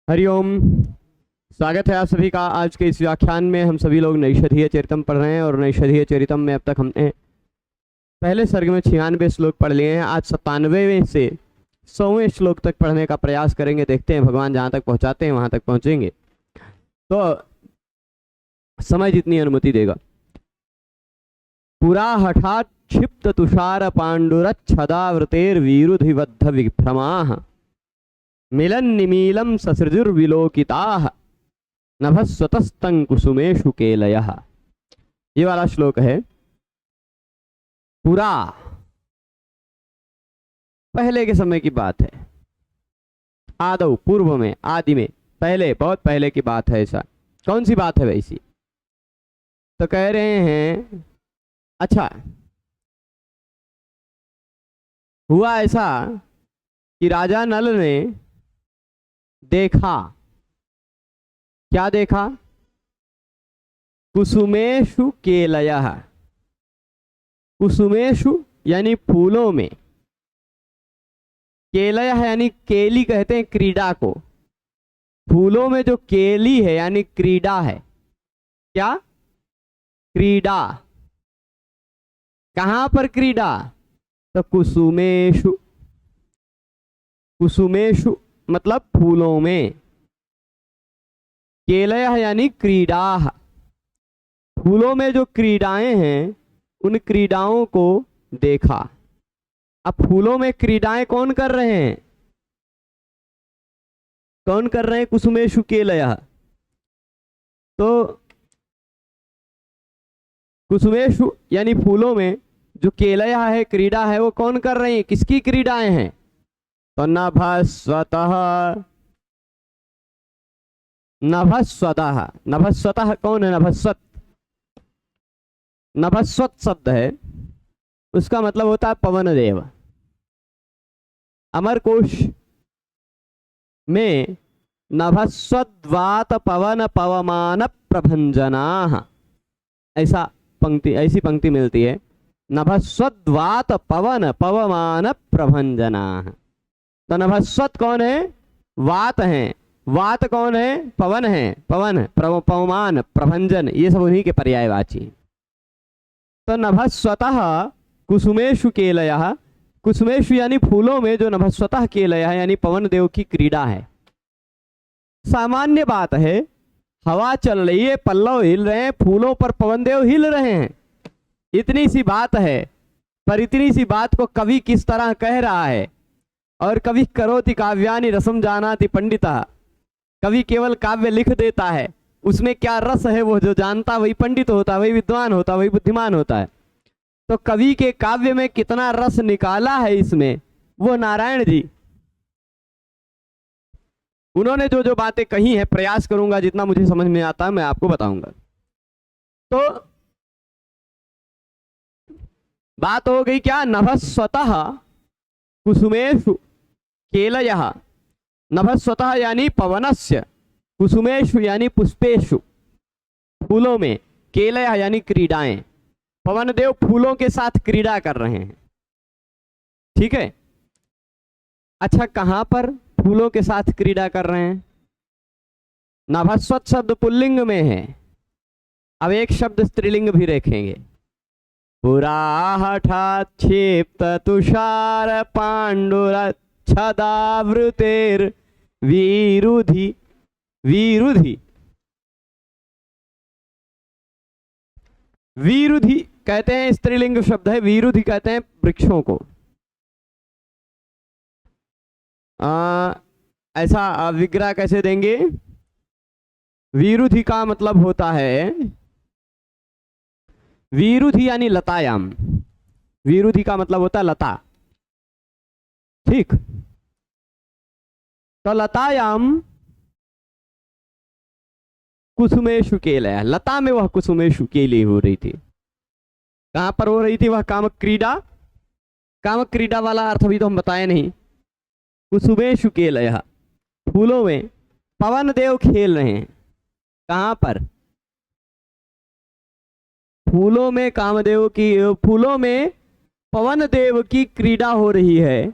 हरिओम। स्वागत है आप सभी का। आज के इस व्याख्यान में हम सभी लोग नैषधीय चरितम पढ़ रहे हैं और नैषधीय चरितम में अब तक हमने पहले सर्ग में 96 श्लोक पढ़ लिए हैं। आज 97वें से 100वें श्लोक तक पढ़ने का प्रयास करेंगे। देखते हैं भगवान जहाँ तक पहुँचाते हैं वहाँ तक पहुँचेंगे तो समय जितनी अनुमति देगा। पुरा हठात क्षिप्त तुषार पाण्डुरच्छदावृतेर्विरुधिबद्ध विभ्रमाः मिलन निमीलम ससृजुर्विलोकिताः नभस्वतस्तं कुसुमेषु केलयः। ये वाला श्लोक है। पुरा पहले के समय की बात है। आदौ पूर्व में, आदि में, पहले, बहुत पहले की बात है। ऐसा कौन सी बात है वैसी? तो कह रहे हैं अच्छा, हुआ ऐसा कि राजा नल ने देखा। क्या देखा? कुसुमेषु केलयः। कुसुमेषु यानी फूलों में, केलयः यानी केली कहते हैं क्रीड़ा को। फूलों में जो केली है यानी क्रीड़ा है। क्या? क्रीड़ा। कहां पर क्रीड़ा? तो कुसुमेषु। कुसुमेषु मतलब फूलों में। केलयः यानी क्रीड़ा। फूलों में जो क्रीडाएं हैं उन क्रीडाओं को देखा। अब फूलों में क्रीडाएं कौन कर रहे हैं? कौन कर रहे हैं? कुसुमेषु केलयः। तो कुसुमेषु यानी फूलों में जो केलयः है, क्रीड़ा है, वो कौन कर रहे हैं? किसकी क्रीडाएं हैं? तो नभस्वतः। नभस्वतः। नभस्वतः कौन है? नभस्वत। नभस्वत शब्द है, उसका मतलब होता है पवन देव। अमरकोश में नभस्वद्वात पवन पवमान प्रभंजनाः ऐसा पंक्ति, ऐसी पंक्ति मिलती है। नभस्वद्वात पवन पवमान प्रभंजनाः। तो नभस्वत कौन है? वात हैं। वात कौन है? पवन है। पवन, पवमान, प्रभंजन, ये सब उन्हीं के पर्यायवाची। तो नभस्वतः कुसुमेषु केलयः। कुसुमेषु यानी फूलों में जो नभस्वतः केलयः यानी पवन देव की क्रीड़ा है। सामान्य बात है, हवा चल रही है, पल्लव हिल रहे हैं, फूलों पर पवन देव हिल रहे हैं। इतनी सी बात है। पर इतनी सी बात को कवि किस तरह कह रहा है? और कवि करोति काव्यानि रसम जानाति पंडितः। कवि केवल काव्य लिख देता है, उसमें क्या रस है वो जो जानता वही पंडित होता, वही विद्वान होता, वही बुद्धिमान होता है। तो कवि के काव्य में कितना रस निकाला है इसमें, वो नारायण जी, उन्होंने जो जो बातें कही हैं, प्रयास करूंगा जितना मुझे समझ में आता है मैं आपको बताऊंगा। तो बात हो गई क्या? नभस्वतः कुसुमेषु केलयः। नभस्वतः यानी पवनस्य, कुसुमेषु यानी पुष्पेषु, फूलों में, केलयः यानी क्रीडाएं। पवन देव फूलों के साथ क्रीड़ा कर रहे हैं। ठीक है। अच्छा, कहां पर फूलों के साथ क्रीड़ा कर रहे हैं? नभस्वत शब्द पुल्लिंग में है। अब एक शब्द स्त्रीलिंग भी रखेंगे। पुरा हठात क्षिप्त तुषार पाण्डुरच्छदावृतेर् विरुधि। विरुधि, विरुधि कहते हैं, स्त्रीलिंग शब्द है। विरुधि कहते हैं वृक्षों को। ऐसा विग्रह कैसे देंगे? विरुधि का मतलब होता है, विरुधि यानी लतायाम। विरुधि का मतलब होता है लता। ठीक। तो लतायाम कुसुमेषु केलयः। लता में वह कुसुमेषु केली हो रही थी। कहां पर हो रही थी वह कामक क्रीड़ा? कामक क्रीड़ा वाला अर्थ भी तो हम बताए नहीं। कुसुमेषु केलयः, फूलों में पवन देव खेल रहे हैं। कहां पर? फूलों में कामदेव की, फूलों में पवन देव की क्रीड़ा हो रही है।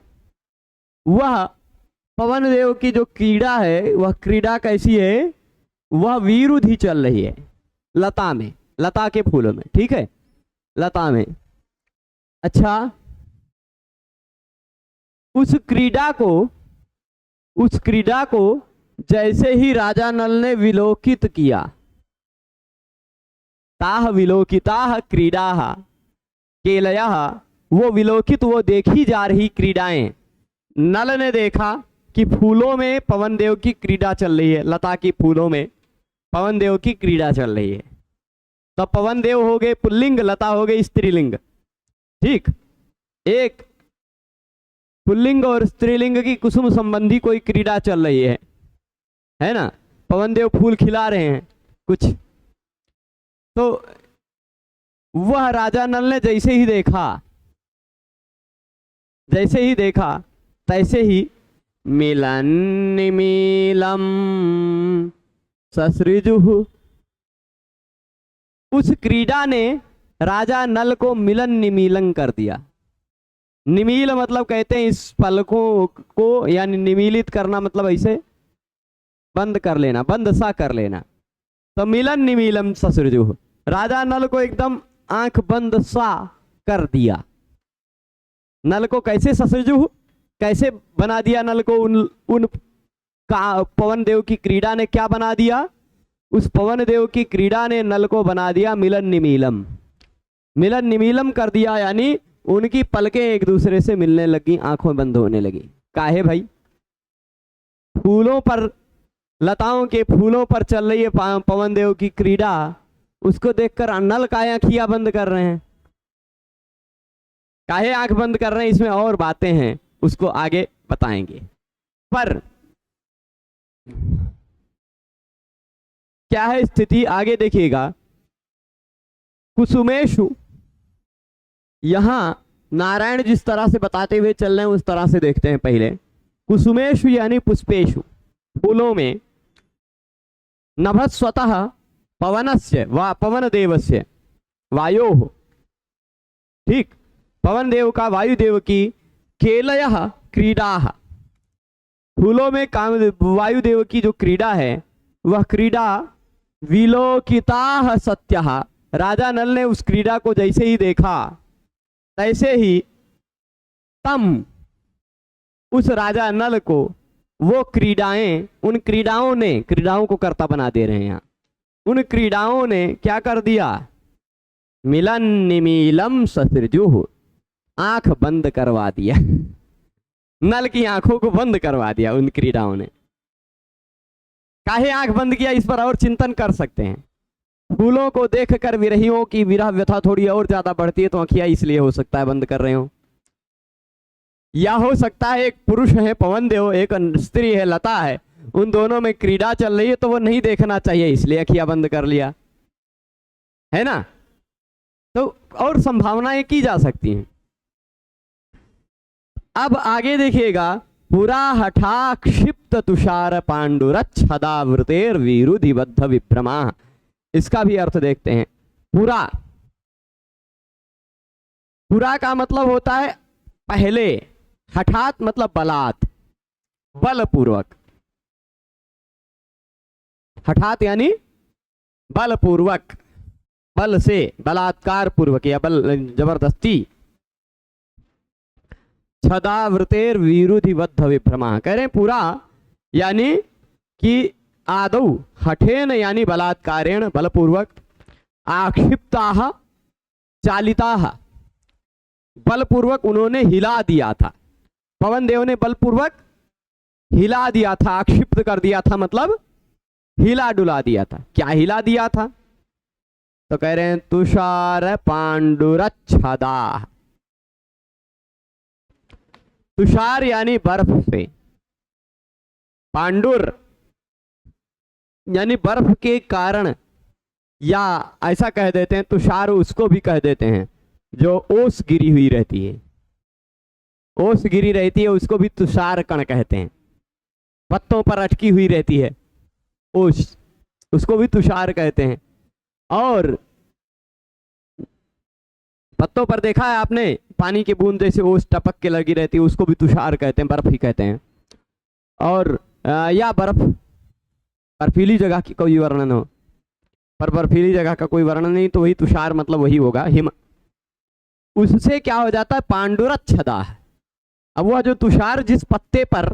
वह पवन देव की जो क्रीड़ा है वह क्रीड़ा कैसी है, वह विरुद्ध ही चल रही है लता में, लता के फूलों में, ठीक है, लता में। अच्छा, उस क्रीड़ा को जैसे ही राजा नल ने विलोकित किया, ताह विलोकिताः क्रीडाः केलयः, वो विलोकित, वो देखी जा रही क्रीडाएं, नल ने देखा कि फूलों में पवन देव की क्रीड़ा चल रही है, लता की फूलों में पवन देव की क्रीड़ा चल रही है। तो पवन देव हो गए पुल्लिंग, लता हो गई स्त्रीलिंग, ठीक। एक पुल्लिंग और स्त्रीलिंग की कुसुम संबंधी कोई क्रीड़ा चल रही है ना, पवन देव फूल खिला रहे हैं कुछ, तो वह राजा नल ने जैसे ही देखा तैसे ही मिलन निमीलम ससृजुः, उस क्रीड़ा ने राजा नल को मिलन निमीलन कर दिया। निमील मतलब कहते हैं इस पलकों को, यानी निमीलित करना मतलब ऐसे बंद कर लेना, बंद सा कर लेना। तो मिलन निमीलम ससृजुः, राजा नल को एकदम आंख बंद सा कर दिया। नल को कैसे ससृजुः, कैसे बना दिया नल को, उन पवन देव की क्रीड़ा ने क्या बना दिया, उस पवन देव की क्रीड़ा ने नल को बना दिया मिलन निमीलम, मिलन निमीलम कर दिया, यानी उनकी पलकें एक दूसरे से मिलने लगी, आंखों बंद होने लगी। काहे भाई, फूलों पर, लताओं के फूलों पर चल रही है पवन देव की क्रीड़ा, उसको देखकर नल काहे आंखियां बंद कर रहे हैं, काहे आंख बंद कर रहे हैं, इसमें और बातें हैं, उसको आगे बताएंगे। पर क्या है स्थिति, आगे देखिएगा। कुसुमेशु, यहां नारायण जिस तरह से बताते हुए चल रहे हैं उस तरह से देखते हैं पहले। कुसुमेशु यानी पुष्पेशु, फूलों में, नभस्वतः पवनस्य वा पवन देवस्य वायोः, ठीक, पवन देव का, वायुदेव की, केलयः क्रीडाः, फूलों में वायुदेव की जो क्रीड़ा है वह क्रीड़ा विलोकिताः सत्यः, राजा नल ने उस क्रीड़ा को जैसे ही देखा तैसे ही तम, उस राजा नल को वो क्रीडाएं, उन क्रीडाओं ने, क्रीडाओं को कर्ता बना दे रहे हैं यहाँ, उन क्रीडाओं ने क्या कर दिया, मिलन निमीलम ससृजुः, आंख बंद करवा दिया, नल की आंखों को बंद करवा दिया उन क्रीडाओं ने। काहे आंख बंद किया, इस पर और चिंतन कर सकते हैं। फूलों को देखकर विरहियों की विरह व्यथा थोड़ी और ज्यादा बढ़ती है, तो आंखियां इसलिए हो सकता है बंद कर रहे हो, या हो सकता है एक पुरुष है पवन देव, एक स्त्री है लता है, उन दोनों में क्रीड़ा चल रही है तो वो नहीं देखना चाहिए इसलिए आंखियां बंद कर लिया, है ना। तो और संभावनाएं की जा सकती हैं। अब आगे देखिएगा, पुरा हठा क्षिप्त तुषार पांडुरच्छदावृतेर विरुधिबद्ध विभ्रमा, इसका भी अर्थ देखते हैं। पुरा, पुरा का मतलब होता है पहले, हठात मतलब बलात्, बलपूर्वक, हठात यानी बलपूर्वक, बल से, बलात्कार पूर्वक या बल जबरदस्ती। छदावृतेर विरुधिबद्ध विभ्रमा, कह रहे हैं पूरा यानी कि आदौ हठेन यानी बलात्कारेण, बलपूर्वक, आक्षिप्ताः चालिताः, बलपूर्वक उन्होंने हिला दिया था, पवन देव ने बलपूर्वक हिला दिया था, आक्षिप्त कर दिया था मतलब हिला डुला दिया था। क्या हिला दिया था, तो कह रहे हैं तुषार पांडुरच्छदा, तुषार यानी बर्फ से, पांडुर यानी बर्फ के कारण, या ऐसा कह देते हैं तुषार उसको भी कह देते हैं जो ओस गिरी हुई रहती है, ओस गिरी रहती है उसको भी तुषार कण कहते हैं, पत्तों पर अटकी हुई रहती है ओस, उसको भी तुषार कहते हैं। और पत्तों पर देखा है आपने पानी की बूंद जैसे ओस टपक के लगी रहती है, उसको भी तुषार कहते हैं, बर्फ ही कहते हैं। और या बर्फीली जगह की कोई वर्णन हो, पर बर्फीली जगह का कोई वर्णन नहीं, तो वही तुषार मतलब वही होगा हिम। उससे क्या हो जाता है, पांडुरच्छदा। अब वह जो तुषार जिस पत्ते पर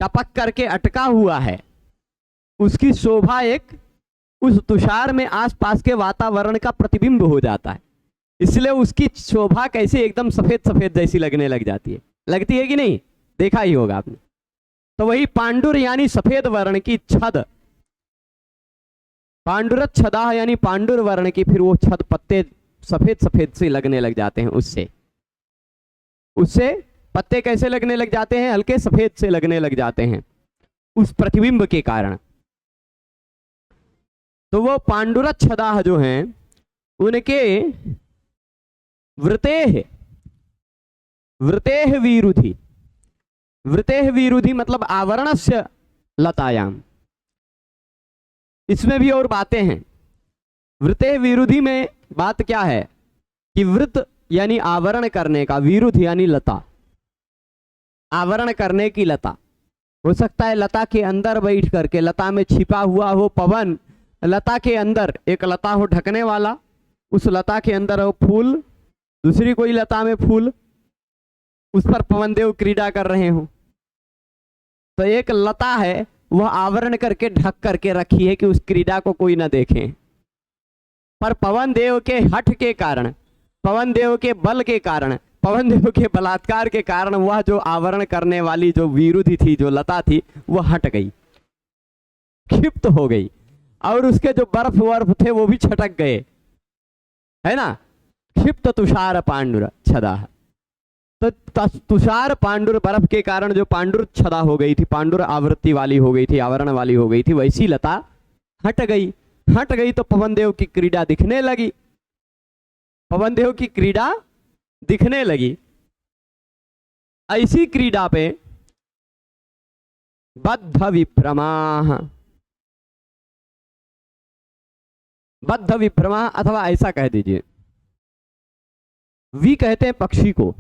टपक करके अटका हुआ है, उसकी शोभा एक उस तुषार में आसपास के वातावरण का प्रतिबिंब हो जाता है, इसलिए उसकी शोभा कैसे एकदम सफेद सफेद जैसी लगने लग जाती है, लगती है कि नहीं, देखा ही होगा आपने। तो वही पांडुर यानी सफेद वर्ण की छद, पांडुरच्छदा यानी पांडुर वर्ण की, फिर वो छद पत्ते सफेद सफेद से लगने लग जाते हैं। उससे पत्ते कैसे लगने लग जाते हैं, हल्के सफेद से लगने लग जाते हैं उस प्रतिबिंब के कारण। तो वो पांडुरच्छदा जो हैं उनके वृतेह विरुधि, वृतेह विरुधि मतलब आवरणस्य लतायाम। इसमें भी और बातें हैं। वृतेह विरुधि में बात क्या है कि वृत यानी आवरण करने का, विरुद्ध यानी लता, आवरण करने की लता। हो सकता है लता के अंदर बैठ करके, लता में छिपा हुआ हो पवन, लता के अंदर एक लता हो ढकने वाला, उस लता के अंदर हो फूल, दूसरी कोई लता में फूल, उस पर पवन देव क्रीड़ा कर रहे हो। तो एक लता है वह आवरण करके ढक करके रखी है कि उस क्रीड़ा को कोई ना देखे, पर पवन देव के हठ के कारण, पवन देव के बल के कारण, पवन देव के बलात्कार के कारण वह जो आवरण करने वाली जो विरुद्धि थी, जो लता थी, वह हट गई, क्षिप्त हो गई, और उसके जो बर्फ वर्फ थे वो भी छटक गए, है ना। क्षिप्त तुषार पांडुर छदा। तो तुषार पांडुर बर्फ के कारण जो पांडुर छदा हो गई थी, पांडुर आवृत्ति वाली हो गई थी, आवरण वाली हो गई थी, वैसी लता हट गई। हट गई तो पवन देव की क्रीड़ा दिखने लगी, पवन देव की क्रीड़ा दिखने लगी। ऐसी क्रीड़ा पे बद्ध विभ्रमाः, बद्ध विभ्रमा, अथवा ऐसा कह दीजिए, वी कहते हैं पक्षी को,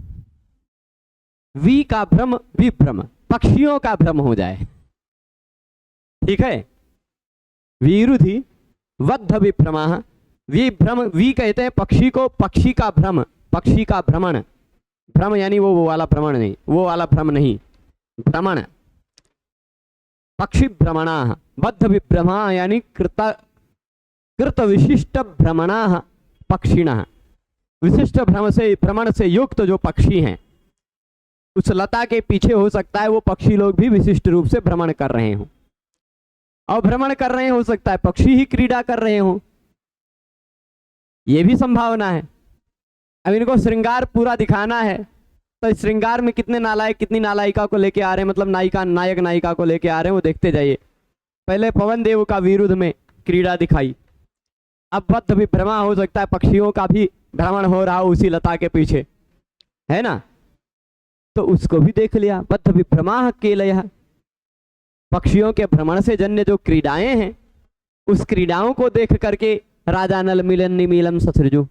वी का भ्रम विभ्रम, पक्षियों का भ्रम हो जाए, ठीक है। विरुधि बद्ध विभ्रमाः, विभ्रम, वी कहते हैं पक्षी को, पक्षी का भ्रम, पक्षी का भ्रमण, भ्रम यानी वो वाला भ्रमण नहीं, वो वाला भ्रम नहीं, भ्रमण, पक्षी भ्रमणाः, बद्ध विभ्रमा यानी कृत विशिष्ट भ्रमणाः पक्षिणः, विशिष्ट भ्रमण से युक्त जो पक्षी हैं, उस लता के पीछे हो सकता है वो पक्षी लोग भी विशिष्ट रूप से भ्रमण कर रहे हों, और भ्रमण कर रहे हो सकता है पक्षी ही क्रीड़ा कर रहे हों, ये भी संभावना है। अब इनको श्रृंगार पूरा दिखाना है, तो श्रृंगार में कितने नालायक कितनी नालायिका को लेके आ रहे हैं, मतलब नायिका नायक नायिका को लेके आ रहे हैं, वो देखते जाइए। पहले पवन देव का विरुद्ध में क्रीड़ा दिखाई, अब बद्ध विभ्रमा, हो सकता है पक्षियों का भी भ्रमण हो रहा हो उसी लता के पीछे, है ना, तो उसको भी देख लिया। बद्ध विभ्रमा केलयः, पक्षियों के भ्रमण से जन्य जो क्रीड़ाएं हैं, उस क्रीड़ाओं को देख करके राजा नल मिलन निमीलम ससृजु,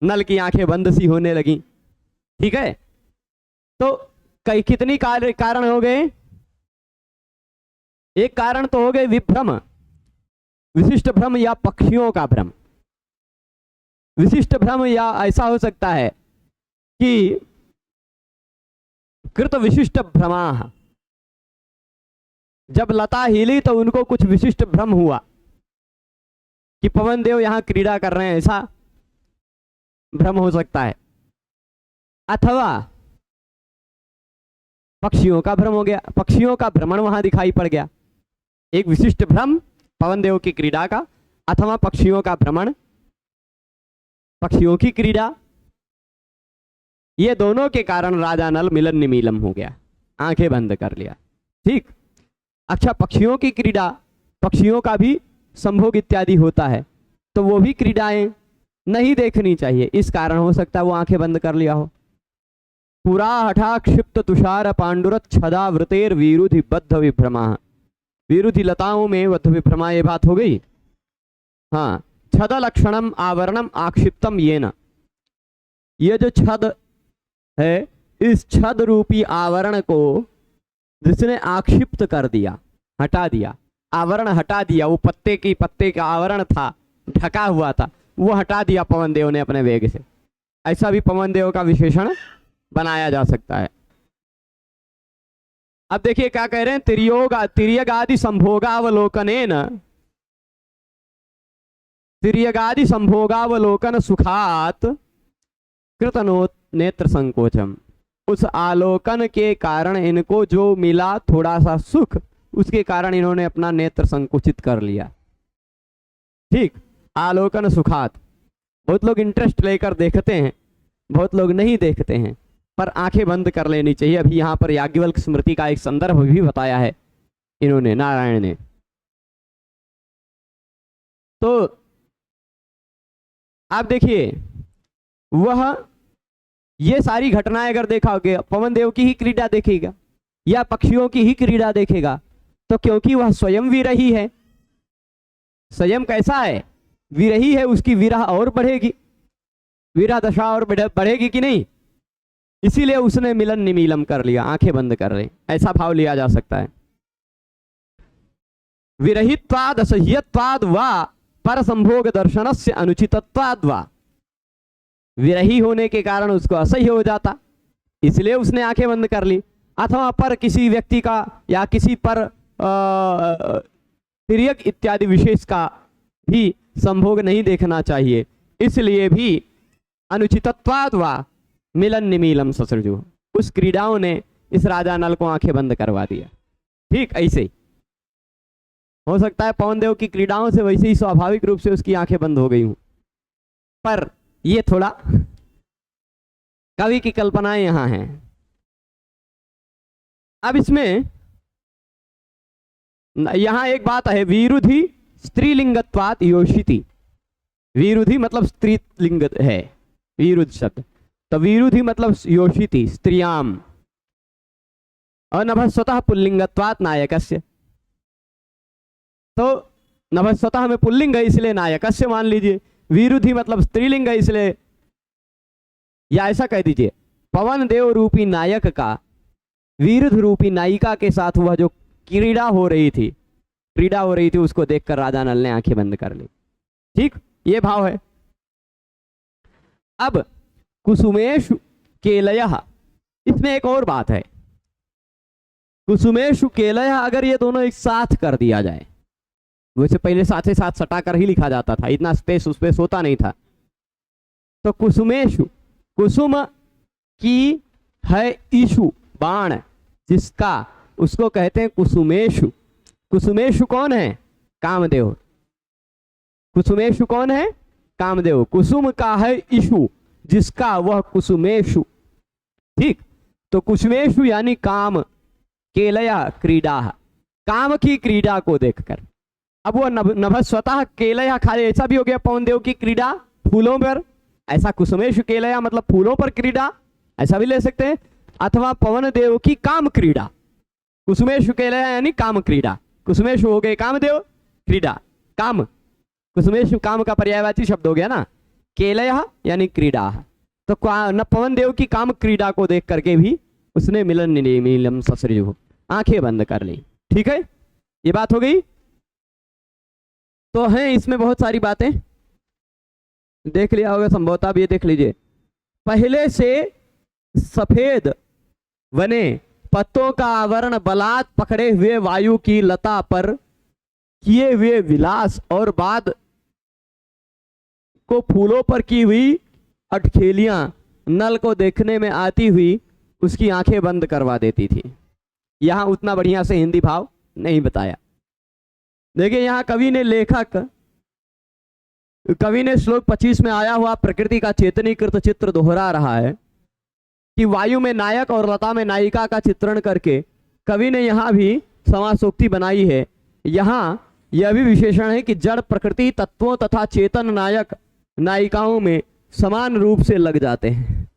नल की आंखें बंद सी होने लगी, ठीक है। तो कई कितनी कारण हो गए, एक कारण तो हो गए विभ्रम, विशिष्ट भ्रम या पक्षियों का भ्रम। विशिष्ट भ्रम या ऐसा हो सकता है कि कृत विशिष्ट भ्रमाः, जब लता हिली तो उनको कुछ विशिष्ट भ्रम हुआ कि पवन देव यहां क्रीड़ा कर रहे हैं, ऐसा भ्रम हो सकता है। अथवा पक्षियों का भ्रम हो गया, पक्षियों का भ्रमण वहां दिखाई पड़ गया, एक विशिष्ट भ्रम पवन देव की क्रीड़ा का, अथवा पक्षियों का भ्रमण, पक्षियों की क्रीड़ा, ये दोनों के कारण राजा नल मिलन निमीलम हो गया, आंखें बंद कर लिया, ठीक। अच्छा, पक्षियों की क्रीड़ा, पक्षियों का भी संभोग इत्यादि होता है, तो वो भी क्रीड़ाएं नहीं देखनी चाहिए, इस कारण हो सकता है वो आंखें बंद कर लिया हो। पुरा हठा क्षिप्त तुषार पांडुरत छदा वृतेर विरुधि बद्ध विभ्रमा, विरुधि लताओं में बद्ध विभ्रमा, ये बात हो गई। हाँ, छद लक्षणम आवरणम आक्षिप्तम येन, ये जो छद है इस छद रूपी आवरण को जिसने आक्षिप्त कर दिया, हटा दिया, आवरण हटा दिया, वो पत्ते का आवरण था, ढका हुआ था, वो हटा दिया पवन देव ने अपने वेग से। ऐसा भी पवन देव का विशेषण बनाया जा सकता है। अब देखिए क्या कह रहे हैं, तिर्यगादि संभोगावलोकन सुखात कृतनो नेत्र संकोचम। उस आलोकन के कारण इनको जो मिला थोड़ा सा सुख, उसके कारण इन्होंने अपना नेत्र संकुचित कर लिया। ठीक, आलोकन सुखात। बहुत लोग इंटरेस्ट लेकर देखते हैं, बहुत लोग नहीं देखते हैं, पर आंखें बंद कर लेनी चाहिए। अभी यहाँ पर याज्ञवल्क्य स्मृति का एक संदर्भ भी बताया है इन्होंने, नारायण ने। तो आप देखिए, वह ये सारी घटनाएं अगर देखा होगा, पवन देव की ही क्रीड़ा देखेगा या पक्षियों की ही क्रीड़ा देखेगा, तो क्योंकि वह स्वयं विरही है, स्वयं कैसा है, विरही है, उसकी विरह और बढ़ेगी, विरह दशा और बढ़ेगी कि नहीं, इसीलिए उसने मिलन निमीलम कर लिया, आंखें बंद कर ले, ऐसा भाव लिया जा सकता है। विरहित्वाद असह्यत्वाद वा पर संभोग दर्शनस्य अनुचितत्वाद वा। विरही होने के कारण उसको असह्य हो जाता, इसलिए उसने आंखें बंद कर ली। अथवा पर किसी व्यक्ति का या किसी पर तिर्यक इत्यादि विशेष का भी संभोग नहीं देखना चाहिए, इसलिए भी अनुचितत्वाद वा मिलन निमीलम ससृजु। उस क्रीड़ाओं ने इस राजा नल को आंखें बंद करवा दिया। ठीक ऐसे ही हो सकता है पवन देव की क्रीड़ाओं से वैसे ही स्वाभाविक रूप से उसकी आंखें बंद हो गई हूं, पर ये थोड़ा कवि की कल्पनाएं यहां हैं। अब इसमें यहां एक बात है, विरुधि स्त्रीलिंगत्वात् योषिति। विरुधि मतलब स्त्रीलिंग है, विरुद्ध शब्द, तो विरुधि मतलब योषिति स्त्रियाम, और नभस्वतः पुल्लिंगत्वात् नायकस्य। तो नभस्वतः में पुल्लिंग है इसलिए नायकस्य मान लीजिए, विरुधि मतलब स्त्रीलिंग है इसलिए, या ऐसा कह दीजिए पवन देव रूपी नायक का विरुद्ध रूपी नायिका के साथ वह जो क्रीड़ा हो रही थी उसको देखकर राजा नल ने आंखें बंद कर ली। ठीक, ये भाव है। अब कुसुमेषु केलयः, इसमें एक और बात है, कुसुमेषु केलयः अगर ये दोनों एक साथ कर दिया जाए, वैसे पहले साथ ही साथ सटा कर ही लिखा जाता था, इतना स्पेस उस स्पेस होता नहीं था, तो कुसुमेषु, कुसुम की है ईशु बाण जिसका, उसको कहते हैं कुसुमेषु। कुसुमेषु कौन है? कामदेव। कुसुमेषु कौन है? कामदेव। कुसुम का है ईशु जिसका, वह कुसुमेषु। ठीक, तो कुसुमेषु यानी काम, केलया क्रीड़ा, काम की क्रीड़ा को देखकर। अब वो नभस्वतः केलया खाली ऐसा भी हो गया पवन देव की क्रीड़ा फूलों पर, ऐसा कुसुमेषु केलया मतलब फूलों पर क्रीड़ा, ऐसा भी ले सकते हैं। अथवा पवन देव की काम क्रीड़ा, कुसुमेषु केलया यानी काम क्रीड़ा, कुसुमेषु हो गए कामदेव, क्रीड़ा काम, कुसुमेषु काम का पर्यायवाची शब्द हो गया ना, केलया यानी क्रीड़ा। तो न पवन देव की काम क्रीड़ा को देख करके भी उसने मिलन निमीलम ससृजु, आंखें बंद कर ली। ठीक है, ये बात हो गई। तो है इसमें बहुत सारी बातें, देख लिया होगा संभवतः, अब ये देख लीजिए। पहले से सफेद बने पत्तों का आवरण बलात् पकड़े हुए वायु की लता पर किए हुए विलास, और बाद को फूलों पर की हुई अटखेलियां नल को देखने में आती हुई उसकी आंखें बंद करवा देती थी। यहां उतना बढ़िया से हिंदी भाव नहीं बताया। देखिए यहां कवि ने श्लोक 25 में आया हुआ प्रकृति का चेतनीकृत चित्र दोहरा रहा है कि वायु में नायक और लता में नायिका का चित्रण करके कवि ने यहाँ भी समासोक्ति बनाई है। यहाँ यह भी विशेषण है कि जड़ प्रकृति तत्वों तथा चेतन नायक नायिकाओं में समान रूप से लग जाते हैं।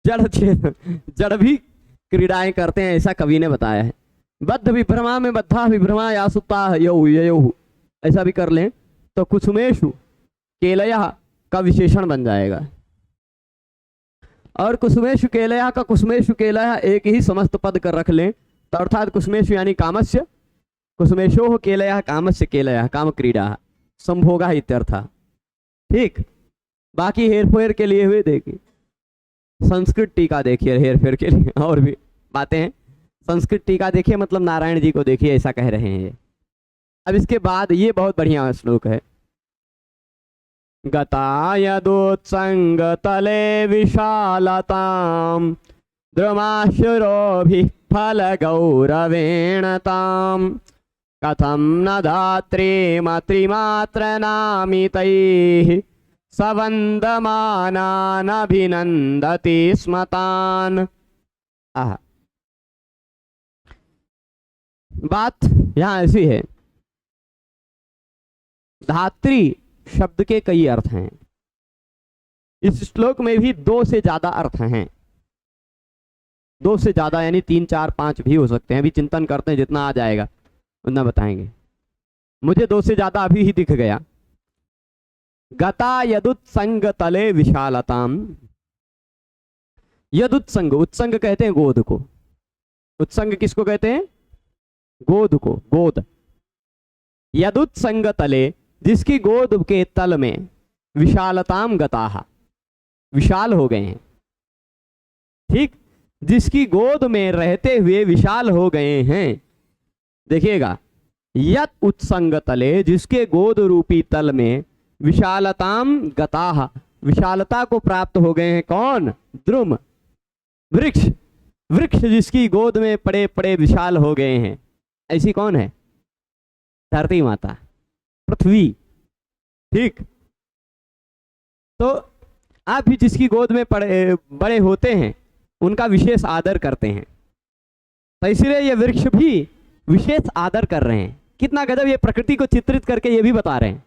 जड़ भी क्रीड़ाएं करते हैं, ऐसा कवि ने बताया है। बद्ध विभ्रमा में बद्धा विभ्रमा या सुता यो, ऐसा भी कर लें तो कुसुमेषु केलया का विशेषण बन जाएगा। और कुसुमेषु केलया का कुसुमेषु केलया एक ही समस्त पद कर रख लें तो अर्थात कुसुमेषु यानी कामस्य, कुसुमेशोः केलया कामस्य केलया काम क्रीडा संभोगा इत्यर्थ। ठीक, बाकी हेर फेर के लिए हुए देखिए संस्कृत टीका देखिए, हेर फेर के लिए और भी बातें हैं। संस्कृत टीका देखिए मतलब नारायण जी को देखिए, ऐसा कह रहे हैं ये। अब इसके बाद ये बहुत बढ़िया श्लोक है। गता यदुत्संग तले विशालताम द्रुमाशुरोभिः फल गौरवेण ताम कथम न धात्रीमत्रिमात्र नामितैः सवन्दमानानभिनन्दति स्म तान्। बात यहाँ ऐसी है, धात्री शब्द के कई अर्थ हैं। इस श्लोक में भी 2 से ज्यादा अर्थ हैं, 2 से ज्यादा यानी 3, 4, 5 भी हो सकते हैं। अभी चिंतन करते हैं, जितना आ जाएगा उतना बताएंगे। मुझे 2 से ज्यादा अभी ही दिख गया। गता यदुत्संग तले विशालताम, यदुत्संग, उत्संग कहते हैं गोद को। उत्संग किसको कहते हैं? गोद को, गोद। यदुत्संग तले, जिसकी गोद के तल में, विशालताम गताः, विशाल हो गए हैं। ठीक, जिसकी गोद में रहते हुए विशाल हो गए हैं। देखिएगा, यत उत्संग तले, जिसके गोद रूपी तल में विशालताम गताः, विशालता को प्राप्त हो गए हैं। कौन? द्रुम, वृक्ष। वृक्ष जिसकी गोद में पड़े पड़े विशाल हो गए हैं, ऐसी कौन है? धरती माता, पृथ्वी। ठीक, तो आप भी जिसकी गोद में बड़े होते हैं उनका विशेष आदर करते हैं, तो इसलिए ये वृक्ष भी विशेष आदर कर रहे हैं। कितना गजब, ये प्रकृति को चित्रित करके ये भी बता रहे हैं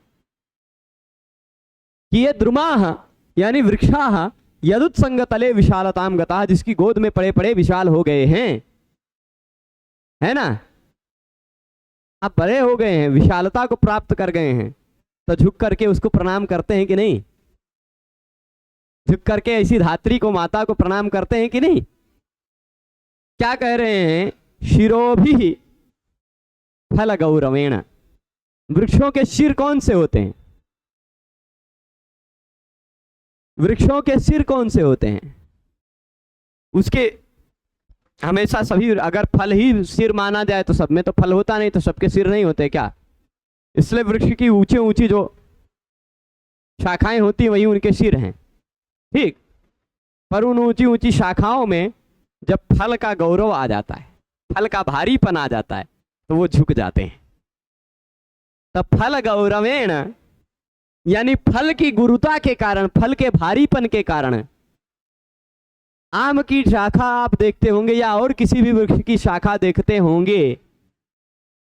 कि ये द्रुमाः यानी वृक्षाः यदुत्संग तले विशालताम गताः, जिसकी गोद में पड़े पड़े विशाल हो गए हैं, है ना। अब बड़े हो गए हैं, विशालता को प्राप्त कर गए हैं, तो झुक करके उसको प्रणाम करते हैं कि नहीं? झुक करके ऐसी धात्री को, माता को प्रणाम करते हैं कि नहीं? क्या कह रहे हैं? शिरोभिः फल गौरवेण, वृक्षों के सिर कौन से होते हैं? वृक्षों के सिर कौन से होते हैं? उसके हमेशा सभी, अगर फल ही सिर माना जाए तो सब में तो फल होता नहीं, तो सबके सिर नहीं होते क्या? इसलिए वृक्ष की ऊंची ऊंची जो शाखाएं होती हैं वही उनके सिर हैं। ठीक, पर उन ऊंची ऊंची शाखाओं में जब फल का गौरव आ जाता है, फल का भारीपन आ जाता है, तो वो झुक जाते हैं। तब फल गौरवेण यानी फल की गुरुता के कारण, फल के भारीपन के कारण। आम की शाखा आप देखते होंगे या और किसी भी वृक्ष की शाखा देखते होंगे,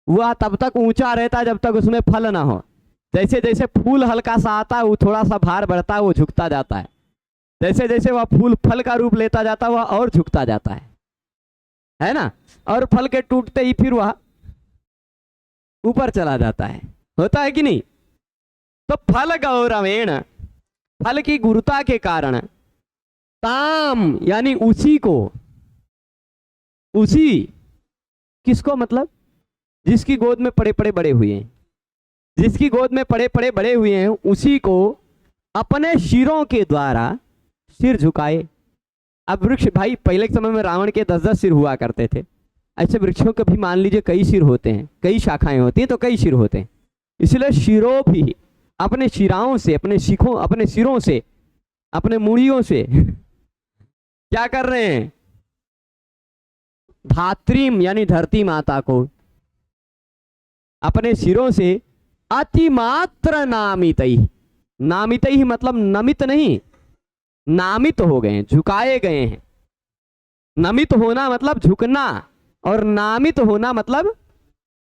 वह तब तक ऊंचा रहता जब तक उसमें फल ना हो। जैसे जैसे फूल हल्का सा आता है, वो थोड़ा सा भार बढ़ता है, वो झुकता जाता है। जैसे जैसे वह फूल फल का रूप लेता जाता है, वह और झुकता जाता है ना। और फल के टूटते ही फिर वह ऊपर चला जाता है, होता है कि नहीं? तो फल गौरवेण, फल की गुरुता के कारण, ताम यानी उसी को, उसी किसको मतलब? जिसकी गोद में पड़े पड़े बड़े हुए हैं, जिसकी गोद में पड़े पड़े बड़े हुए हैं, उसी को अपने शिरों के द्वारा सिर झुकाए। अब वृक्ष भाई, पहले के समय में रावण के 10-10 सिर हुआ करते थे। ऐसे वृक्षों के भी मान लीजिए कई सिर होते हैं, कई शाखाएं होती हैं, तो कई सिर होते हैं। इसलिए शिरों भी अपने शिराओं से, अपने शिखों, अपने सिरों से, अपने मुड़ियों से क्या कर रहे हैं? धात्रीम यानी धरती माता को अपने सिरों से अतिमात्र नामितैः, नामितैः मतलब नमित नहीं, नामित हो गए हैं, झुकाए गए हैं। नमित होना मतलब झुकना, और नामित होना मतलब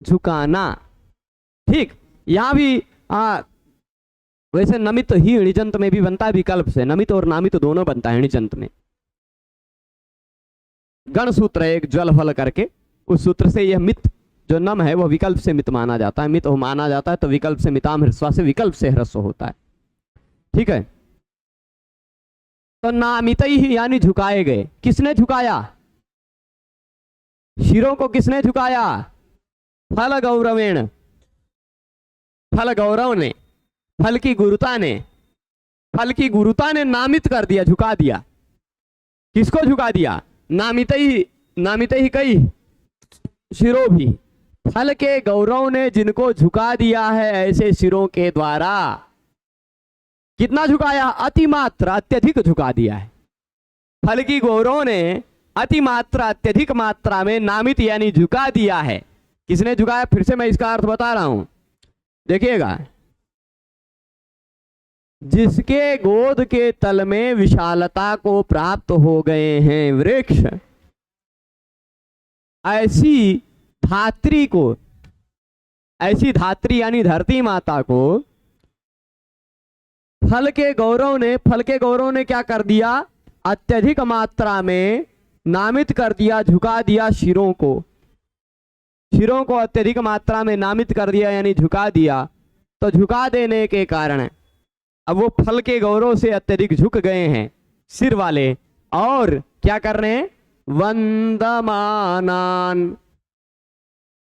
झुकाना। ठीक, यहां भी वैसे नमित ही णिजंत में भी बनता है विकल्प से, नमित और नामित दोनों बनता है णिजंत में। गण सूत्र है एक ज्वल फल करके, उस सूत्र से यह मित जो नम है वह विकल्प से मित माना जाता है। मित माना जाता है तो विकल्प से मिताम ह्रस्वा से विकल्प से ह्रस्व होता है। ठीक है, तो नामित ही यानी झुकाए गए। किसने झुकाया? शिरों को किसने झुकाया? फल गौरवेण, फल गौरव ने, फल की गुरुता ने, फल की गुरुता ने नामित कर दिया, झुका दिया। किसको झुका दिया? नामित ही कई शिरों भी, फल के गौरव ने जिनको झुका दिया है ऐसे शिरों के द्वारा। कितना झुकाया? अतिमात्रा, अत्यधिक झुका दिया है। फल की गौरव ने अतिमात्रा, अत्यधिक मात्रा में नामित यानी झुका दिया है। किसने झुकाया? फिर से मैं इसका अर्थ बता रहा हूं, देखिएगा। जिसके गोद के तल में विशालता को प्राप्त हो गए हैं वृक्ष, ऐसी धात्री को, ऐसी धात्री यानी धरती माता को फल के गौरव ने क्या कर दिया? अत्यधिक मात्रा में नामित कर दिया, झुका दिया शिरों को। शिरों को अत्यधिक मात्रा में नामित कर दिया यानी झुका दिया। तो झुका देने के कारण अब वो फल के गौरव से अत्यधिक झुक गए हैं सिर वाले, और क्या कर रहे हैं? वंदमानान,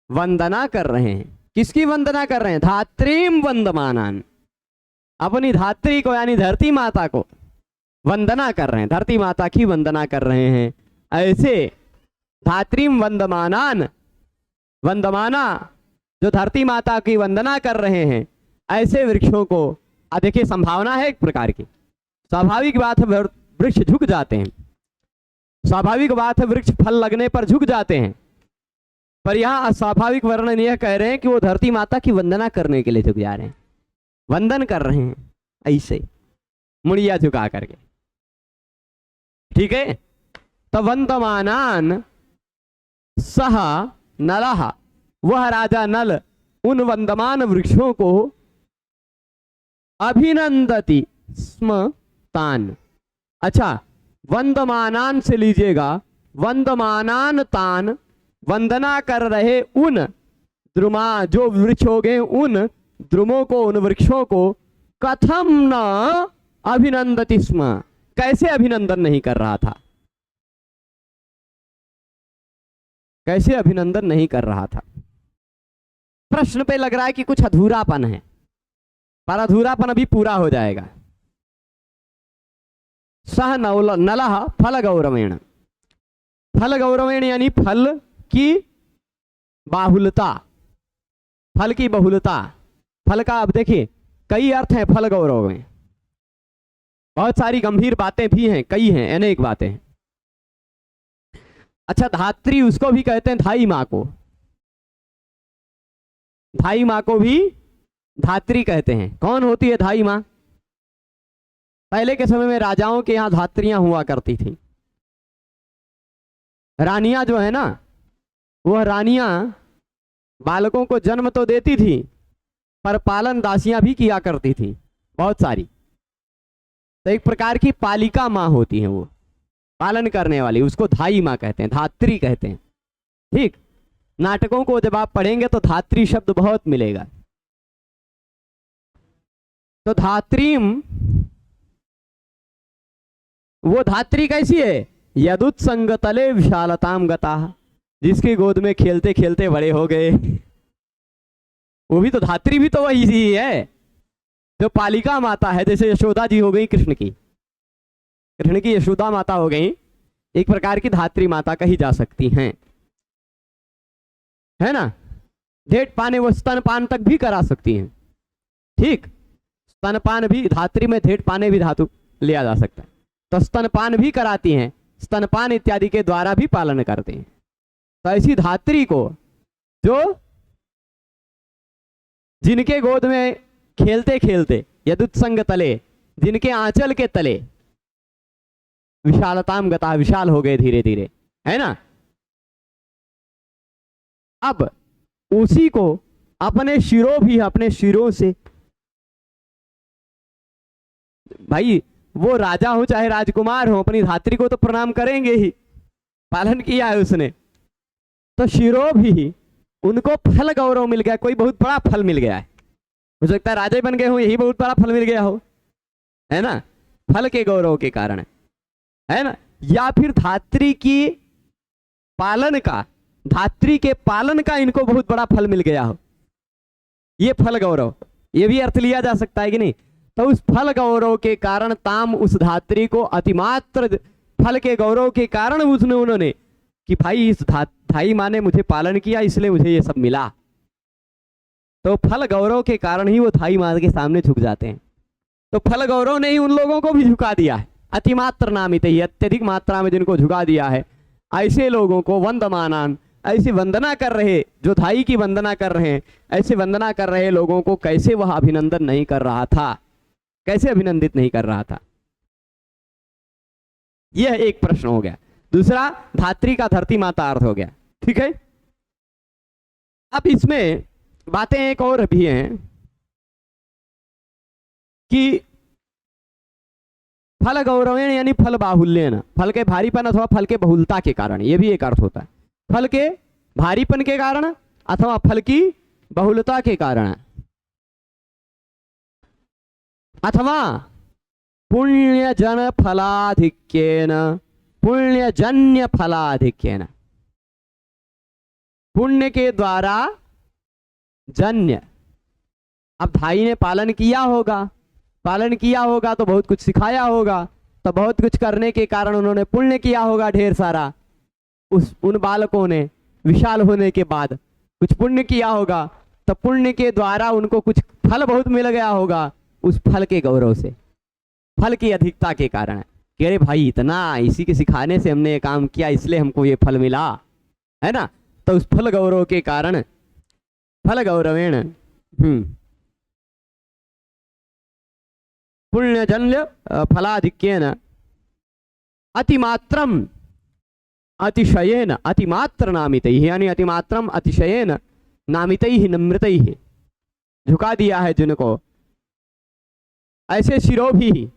वंदना कर रहे हैं। किसकी वंदना कर रहे हैं? धात्रीम वंदमानान, अपनी धात्री को यानी धरती माता को वंदना कर रहे हैं, धरती माता की वंदना कर रहे हैं। ऐसे धात्रीम वंदमानान, वंदमाना जो धरती माता की वंदना कर रहे हैं, ऐसे वृक्षों को देखिए संभावना है एक प्रकार की। स्वाभाविक बात है वृक्ष झुक जाते हैं, स्वाभाविक बात है वृक्ष फल लगने पर झुक जाते हैं, पर यहां अस्वाभाविक वर्णन यह कह रहे हैं कि वो धरती माता की वंदना करने के लिए झुक जा रहे हैं, वंदन कर रहे हैं ऐसे मुड़िया झुका करके। ठीक है, तो वंदमानान सह नलः, वह राजा नल उन वंदमान वृक्षों को अभिनंदति स्म तान। अच्छा, वंदमानान से लीजिएगा, वंदमानान तान, वंदना कर रहे उन द्रुमा, जो वृक्ष हो गए उन द्रुमों को, उन वृक्षों को, कथम न अभिनंदति स्म, कैसे अभिनंदन नहीं कर रहा था? कैसे अभिनंदन नहीं कर रहा था? प्रश्न पे लग रहा है कि कुछ अधूरापन है, पर अधूरापन अभी पूरा हो जाएगा। सह नलः फल गौरवेण, फल गौरवेण यानी फल की बाहुलता, फल की बहुलता। फल का अब देखिए कई अर्थ हैं फल गौरव में, बहुत सारी गंभीर बातें भी हैं, कई हैं, अनेक बातें हैं। अच्छा, धात्री उसको भी कहते हैं, धाई माँ को, धाई माँ को भी धात्री कहते हैं। कौन होती है धाई माँ? पहले के समय में राजाओं के यहां धात्रियां हुआ करती थी। रानियां जो है ना, वह रानियां बालकों को जन्म तो देती थी, पर पालन दासियां भी किया करती थी बहुत सारी। तो एक प्रकार की पालिका माँ होती है, वो पालन करने वाली, उसको धाई माँ कहते हैं, धात्री कहते हैं। ठीक, नाटकों को जब आप पढ़ेंगे तो धात्री शब्द बहुत मिलेगा। तो धात्रीम, वो धात्री कैसी है? यदुत्संगतले विशालताम गता, जिसकी गोद में खेलते खेलते बड़े हो गए। वो भी तो धात्री भी तो वही ही है जो पालिका माता है। जैसे यशोदा जी हो गई कृष्ण की, कृष्ण की यशोदा माता हो गई, एक प्रकार की धात्री माता कही जा सकती हैं, है ना। जेठ पाने वो स्तनपान तक भी करा सकती हैं। ठीक, स्तनपान भी धात्री में, जेठ पाने भी धातु लिया जा सकता है। तो स्तनपान भी कराती हैं, स्तनपान इत्यादि के द्वारा भी पालन करते हैं। तो ऐसी धात्री को, जो जिनके गोद में खेलते खेलते, यदुत्संग तले, जिनके आंचल के तले विशालताम गता, विशाल हो गए धीरे धीरे, है ना। अब उसी को अपने शिरों भी, अपने शिरों से, भाई वो राजा हो चाहे राजकुमार हो, अपनी धात्री को तो प्रणाम करेंगे ही, पालन किया है उसने। तो शिरों भी उनको फल गौरव मिल गया, कोई बहुत बड़ा फल मिल गया है। हो सकता है राजा बन गए हो, यही बहुत बड़ा फल मिल गया हो, है ना, फल के गौरव के कारण। है ना, या फिर धात्री की पालन का, धात्री के पालन का इनको बहुत बड़ा फल मिल गया हो, ये फल गौरव, ये भी अर्थ लिया जा सकता है कि नहीं। तो उस फल गौरव के कारण ताम, उस धात्री को अतिमात्र फल के गौरव के कारण उसने उन्होंने कि भाई इस धाई माँ ने मुझे पालन किया इसलिए मुझे ये सब मिला, तो फल गौरव के कारण ही वो धाई माँ के सामने झुक जाते हैं। तो फल गौरव ने ही उन लोगों को भी झुका दिया है, अतिमात्र नामित ही, अत्यधिक मात्रा में जिनको झुका दिया है, ऐसे लोगों को वंदमानान, ऐसी वंदना कर रहे, जो धाई की वंदना कर रहे हैं, ऐसे वंदना कर रहे लोगों को कैसे वह अभिनंदन नहीं कर रहा था, कैसे अभिनंदित नहीं कर रहा था। यह एक प्रश्न हो गया। दूसरा, धात्री का धरती माता अर्थ हो गया, ठीक है। अब इसमें बातें एक और भी हैं कि फल गौरवेण यानी फल बाहुल्यन, फल के भारीपन अथवा फल के बहुलता के कारण, यह भी एक अर्थ होता है। फल के भारीपन के कारण अथवा फल की बहुलता के कारण, अथवा पुण्यजन फलाधिक्येन, पुण्यजन्य फलाधिक्येन, पुण्य के द्वारा जन्य। अब धाई ने पालन किया होगा, पालन किया होगा तो बहुत कुछ सिखाया होगा, तो बहुत कुछ करने के कारण उन्होंने पुण्य किया होगा ढेर सारा, उन बालकों ने विशाल होने के बाद कुछ पुण्य किया होगा, तो पुण्य के द्वारा उनको कुछ फल बहुत मिल गया होगा, उस फल के गौरव से, फल की अधिकता के कारण कि अरे भाई इतना इसी के सिखाने से हमने ये काम किया इसलिए हमको ये फल मिला, है ना। तो उस फल गौरव के कारण, फल गौरवेण पुण्यजन्य फलाधिक्येन अतिमात्रम अतिशयेन, अतिमात्र नामितैः यानी अतिमात्रम अतिशयेन नामितैः नम्रतैः, झुका दिया है जिनको, ऐसे शिरोभिः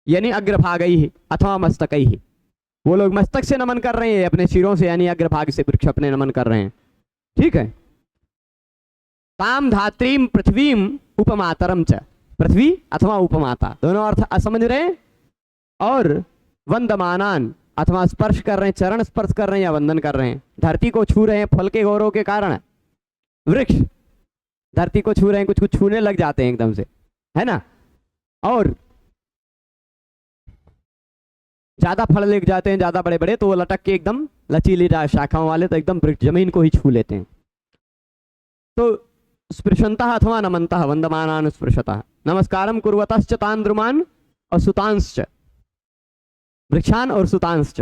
यानी अग्रभागैः अथवा मस्तकैः, वो लोग मस्तक से नमन कर रहे हैं अपने सिरों से, यानी अग्रभाग से वृक्ष अपने नमन कर रहे हैं, ठीक है। ताम धात्रीम पृथ्वीम उपमातरम च, पृथ्वी अथवा उपमाता दोनों अर्थ समझ रहे हैं। और वंदमानान अथवा स्पर्श कर रहे हैं, चरण स्पर्श कर रहे हैं या वंदन कर रहे हैं, धरती को छू रहे हैं फल के गौरव के कारण, वृक्ष धरती को छू रहे हैं, कुछ कुछ छूने लग जाते हैं एकदम से, है ना, और ज्यादा फल लग जाते हैं, ज्यादा बड़े बड़े, तो वो लटक के एकदम लचीली शाखाओं वाले तो एकदम जमीन को ही छू लेते हैं। तो स्पृशंतः अथवा नमन्तः वंदमानान स्पृशतः नमस्कारम कुर्वतश्च तान द्रुमान और सुतांश्च, वृक्षान और सुतांश्च,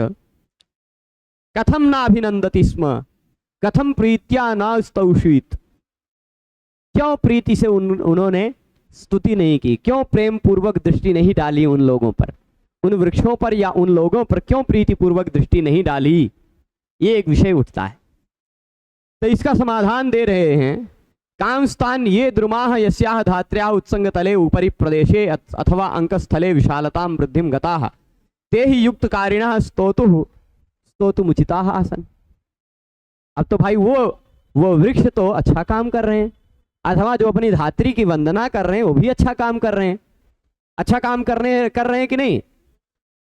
कथम न अभिनंदति स्म, कथम प्रीत्या न स्तौषीत, क्यों प्रीति से उन्होंने स्तुति नहीं की, क्यों प्रेम पूर्वक दृष्टि नहीं डाली उन लोगों पर, उन वृक्षों पर या उन लोगों पर क्यों प्रीति पूर्वक दृष्टि नहीं डाली, ये एक विषय उठता है। तो इसका समाधान दे रहे हैं, कांस्तान ये द्रुमाः यस्याः धात्र्याः उत्संग तले उपरि प्रदेशे अथवा अंकस्थले विशालतां वृद्धिं गताः ते ही युक्त कारिणः स्तोतुमुचिताः आसन। अब तो भाई वो वृक्ष तो अच्छा काम कर रहे हैं, अथवा जो अपनी धात्री की वंदना कर रहे हैं वो भी अच्छा काम कर रहे हैं, अच्छा काम कर रहे हैं कि नहीं।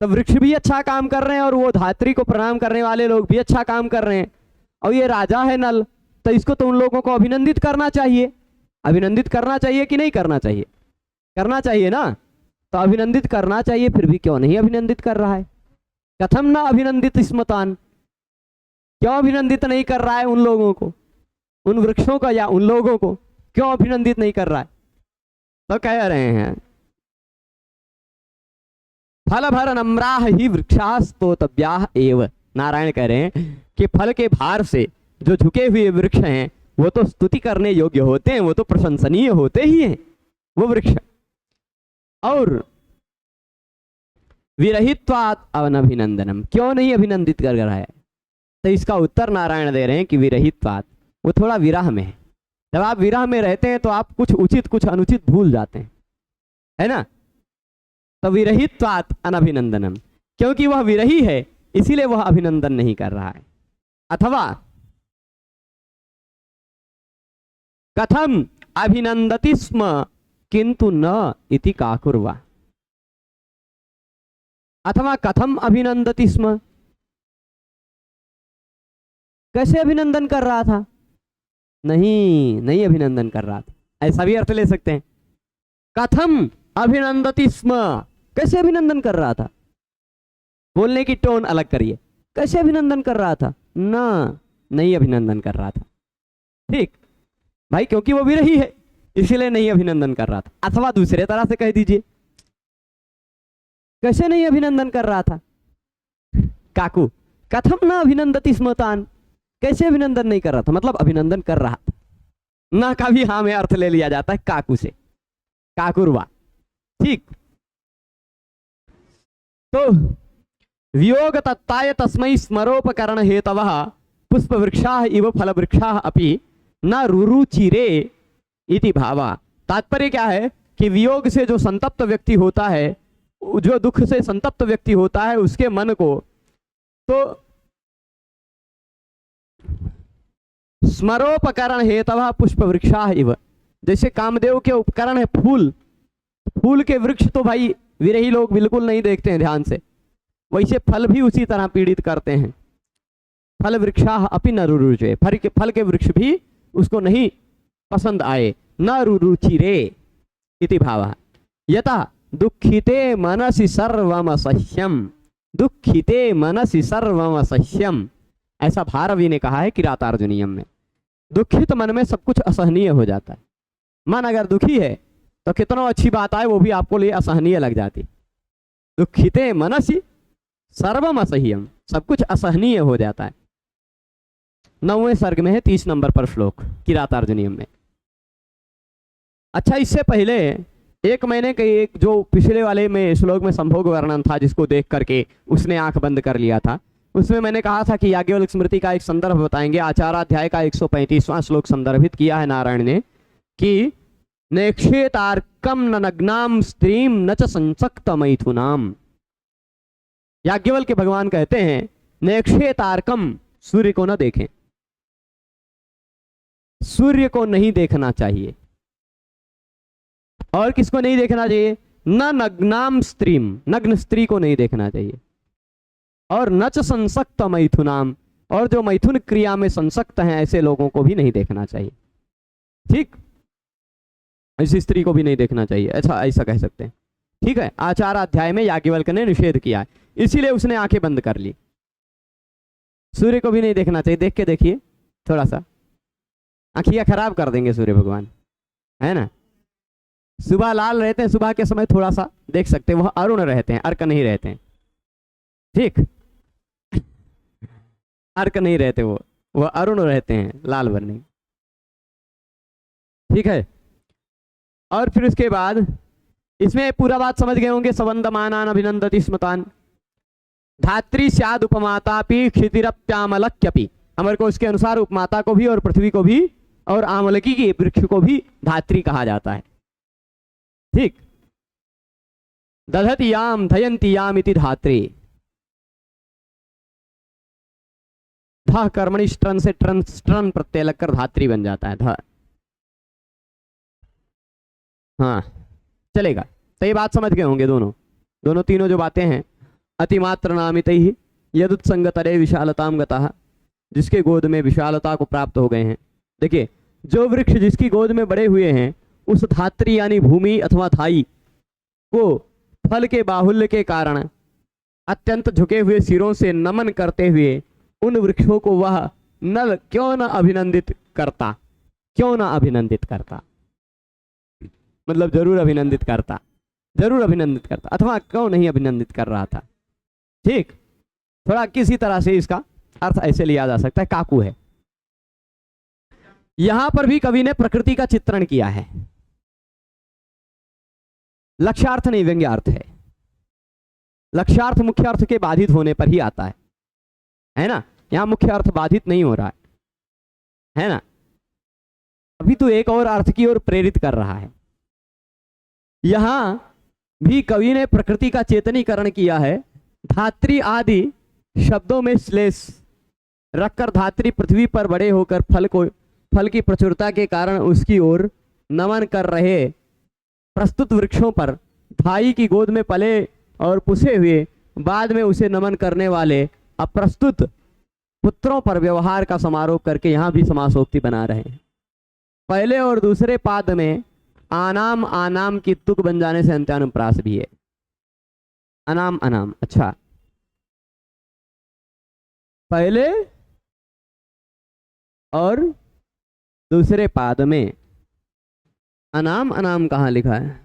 तो वृक्ष भी अच्छा काम कर रहे हैं और वो धात्री को प्रणाम करने वाले लोग भी अच्छा काम कर रहे हैं, और ये राजा है नल, तो इसको तो उन लोगों को अभिनंदित करना चाहिए। अभिनंदित करना चाहिए कि नहीं करना चाहिए, करना चाहिए ना, तो अभिनंदित करना चाहिए, फिर भी क्यों नहीं अभिनंदित कर रहा है। कथम ना अभिनंदित स्मतान, क्यों अभिनंदित नहीं कर रहा है उन लोगों को, उन वृक्षों का या उन लोगों को क्यों अभिनंदित नहीं कर रहा है। तो कह रहे हैं फल भर नम्राह ही वृक्षास्तोतव्याः एव, नारायण कह रहे हैं कि फल के भार से जो झुके हुए वृक्ष हैं वो तो स्तुति करने योग्य होते हैं, वो तो प्रशंसनीय होते ही हैं वो वृक्ष। और विरहित्वात् अनभिनंदनम, क्यों नहीं अभिनंदित कर रहा है, तो इसका उत्तर नारायण दे रहे हैं कि विरहित्वात्, वो थोड़ा विरह में है। जब आप विरह में रहते हैं तो आप कुछ उचित कुछ अनुचित भूल जाते हैं, है ना। तो विरहित्वात् अनभिनंदनम, क्योंकि वह विरही है इसीलिए वह अभिनंदन नहीं कर रहा है। अथवा कथम अभिनंदति स्म किंतु न इति काकुर्वा, अथवा कथम अभिनंदति स्म, कैसे अभिनंदन कर रहा था? नहीं, नहीं अभिनंदन कर रहा था, ऐसा भी अर्थ ले सकते हैं। कथम अभिनंदति स्म, कैसे अभिनंदन कर रहा था? बोलने की टोन अलग करिए। कैसे अभिनंदन कर रहा था? ना, नहीं अभिनंदन कर रहा था। ठीक भाई, क्योंकि वो विरही है इसलिए नहीं अभिनंदन कर रहा था। अथवा दूसरे तरह से कह दीजिए, कैसे नहीं अभिनंदन कर रहा था? काकू कथम न अभिनंदति स्म तान, कैसे अभिनंदन नहीं कर रहा था, मतलब अभिनंदन कर रहा था। ना का भी हाँ में अर्थ ले लिया जाता है काकू से, काकुरवा। ठीक, तो वियोग तत्ताय तस्मै स्मरोपकरण हेतवः पुष्प वृक्षाः इव फल वृक्षाः अपि न रुरुचिरे इति भावा। तात्पर्य क्या है कि वियोग से जो संतप्त व्यक्ति होता है, जो दुख से संतप्त व्यक्ति होता है, उसके मन को तो स्मरोपकरण हेतवः पुष्प वृक्षाः इव, जैसे कामदेव के उपकरण है फूल, फूल के वृक्ष तो भाई विरही लोग बिल्कुल नहीं देखते हैं ध्यान से, वैसे फल भी उसी तरह पीड़ित करते हैं। फल वृक्षाः अपि न रुरुचे, फल के वृक्ष भी उसको नहीं पसंद आए। न रुरुचिरे इति भावः। यथा दुखिते मनसि सर्वम असह्यम, दुखिते मनसि सर्वम असह्यम, ऐसा भारवी ने कहा है किरातार्जुनीयम में। दुखित मन में सब कुछ असहनीय हो जाता है। मन अगर दुखी है तो कितना अच्छी बात आए वो भी आपको लिए असहनीय लग जाती। दुखिते मनसि सर्वम असह्यम, सब कुछ असहनीय हो जाता है। 9वें सर्ग में है, 30 नंबर पर श्लोक किरातार्जुनीयम में। अच्छा, इससे पहले एक महीने के एक जो पिछले वाले में श्लोक में संभोग वर्णन था, जिसको देख करके उसने आंख बंद कर लिया था, उसमें मैंने कहा था कि याज्ञवल्क्य स्मृति का एक संदर्भ बताएंगे। आचाराध्याय का 135वां श्लोक संदर्भित किया है नारायण ने कि नेक्षेतार्कम न नग्नाम स्त्रीम न च संसक्त मैथुनाम। याज्ञवल्क्य भगवान कहते हैं नेक्षेतार्कम, सूर्य को न देखें, सूर्य को नहीं देखना चाहिए। और किसको नहीं देखना चाहिए? न नग्नाम स्त्रीम, नग्न स्त्री को नहीं देखना चाहिए। और न च संसक्त मैथुनाम, और जो मैथुन क्रिया में संसक्त हैं ऐसे लोगों को भी नहीं देखना चाहिए। ठीक, ऐसी स्त्री को भी नहीं देखना चाहिए, ऐसा कह सकते हैं। ठीक है, आचाराध्याय में याज्ञवल्क्य ने निषेध किया है, इसीलिए उसने आंखें बंद कर ली। सूर्य को भी नहीं देखना चाहिए। देख के देखिए, थोड़ा सा आंखियां खराब कर देंगे सूर्य भगवान, है ना। सुबह लाल रहते हैं, सुबह के समय थोड़ा सा देख सकते हैं, वह अरुण रहते हैं, अर्क नहीं रहते हैं। ठीक, अर्क नहीं रहते, वो अरुण रहते हैं, लाल वर्णी। ठीक है, और फिर उसके बाद इसमें पूरा बात समझ गए होंगे। सवंदमानान अभिनंदति स्मतान, धात्री स्याद उपमातापि क्षितिरप्यामलक्यपि। अमर को इसके अनुसार उपमाता को भी और पृथ्वी को भी और आमलकी के वृक्ष को भी धात्री कहा जाता है। ठीक, दधति याम धयंती याम इति धात्री। ध कर्मणि स्ट्रन से ट्रन प्रत्यय लगकर धात्री बन जाता है, ध। हाँ, चलेगा। तो ये बात समझ गए होंगे दोनों तीनों जो बातें हैं। अतिमात्र नामितैहि यदुत्संगतरे विशालताम गतः, जिसके गोद में विशालता को प्राप्त हो गए हैं। देखिए, जो वृक्ष जिसकी गोद में बड़े हुए हैं, उस धात्री यानी भूमि अथवा थाई को फल के बाहुल्य के कारण अत्यंत झुके हुए सिरों से नमन करते हुए उन वृक्षों को वह नल क्यों न अभिनंदित करता, क्यों न अभिनंदित करता, मतलब जरूर अभिनंदित करता, जरूर अभिनंदित करता, अथवा क्यों नहीं अभिनंदित कर रहा था। ठीक, थोड़ा किसी तरह से इसका अर्थ ऐसे लिया जा सकता है, काकू है। यहां पर भी कवि ने प्रकृति का चित्रण किया है। लक्ष्यार्थ नहीं, व्यंग्यार्थ है। लक्ष्यार्थ मुख्य अर्थ के बाधित होने पर ही आता है ना। यहां मुख्य अर्थ बाधित नहीं हो रहा है ना। अभी तो एक और अर्थ की ओर प्रेरित कर रहा है। यहां भी कवि ने प्रकृति का चेतनीकरण किया है। धात्री आदि शब्दों में श्लेष रखकर धात्री पृथ्वी पर बड़े होकर फल की प्रचुरता के कारण उसकी ओर नमन कर रहे प्रस्तुत वृक्षों पर धाई की गोद में पले और पुसे हुए बाद में उसे नमन करने वाले अप्रस्तुत पुत्रों पर व्यवहार का समारोह करके यहाँ भी समासोक्ति बना रहे हैं। पहले और दूसरे पाद में आनाम आनाम की तुक बन जाने से अंत्यानुप्रास भी है। अनाम अनाम, अच्छा पहले और दूसरे पाद में अनाम अनाम कहाँ लिखा है?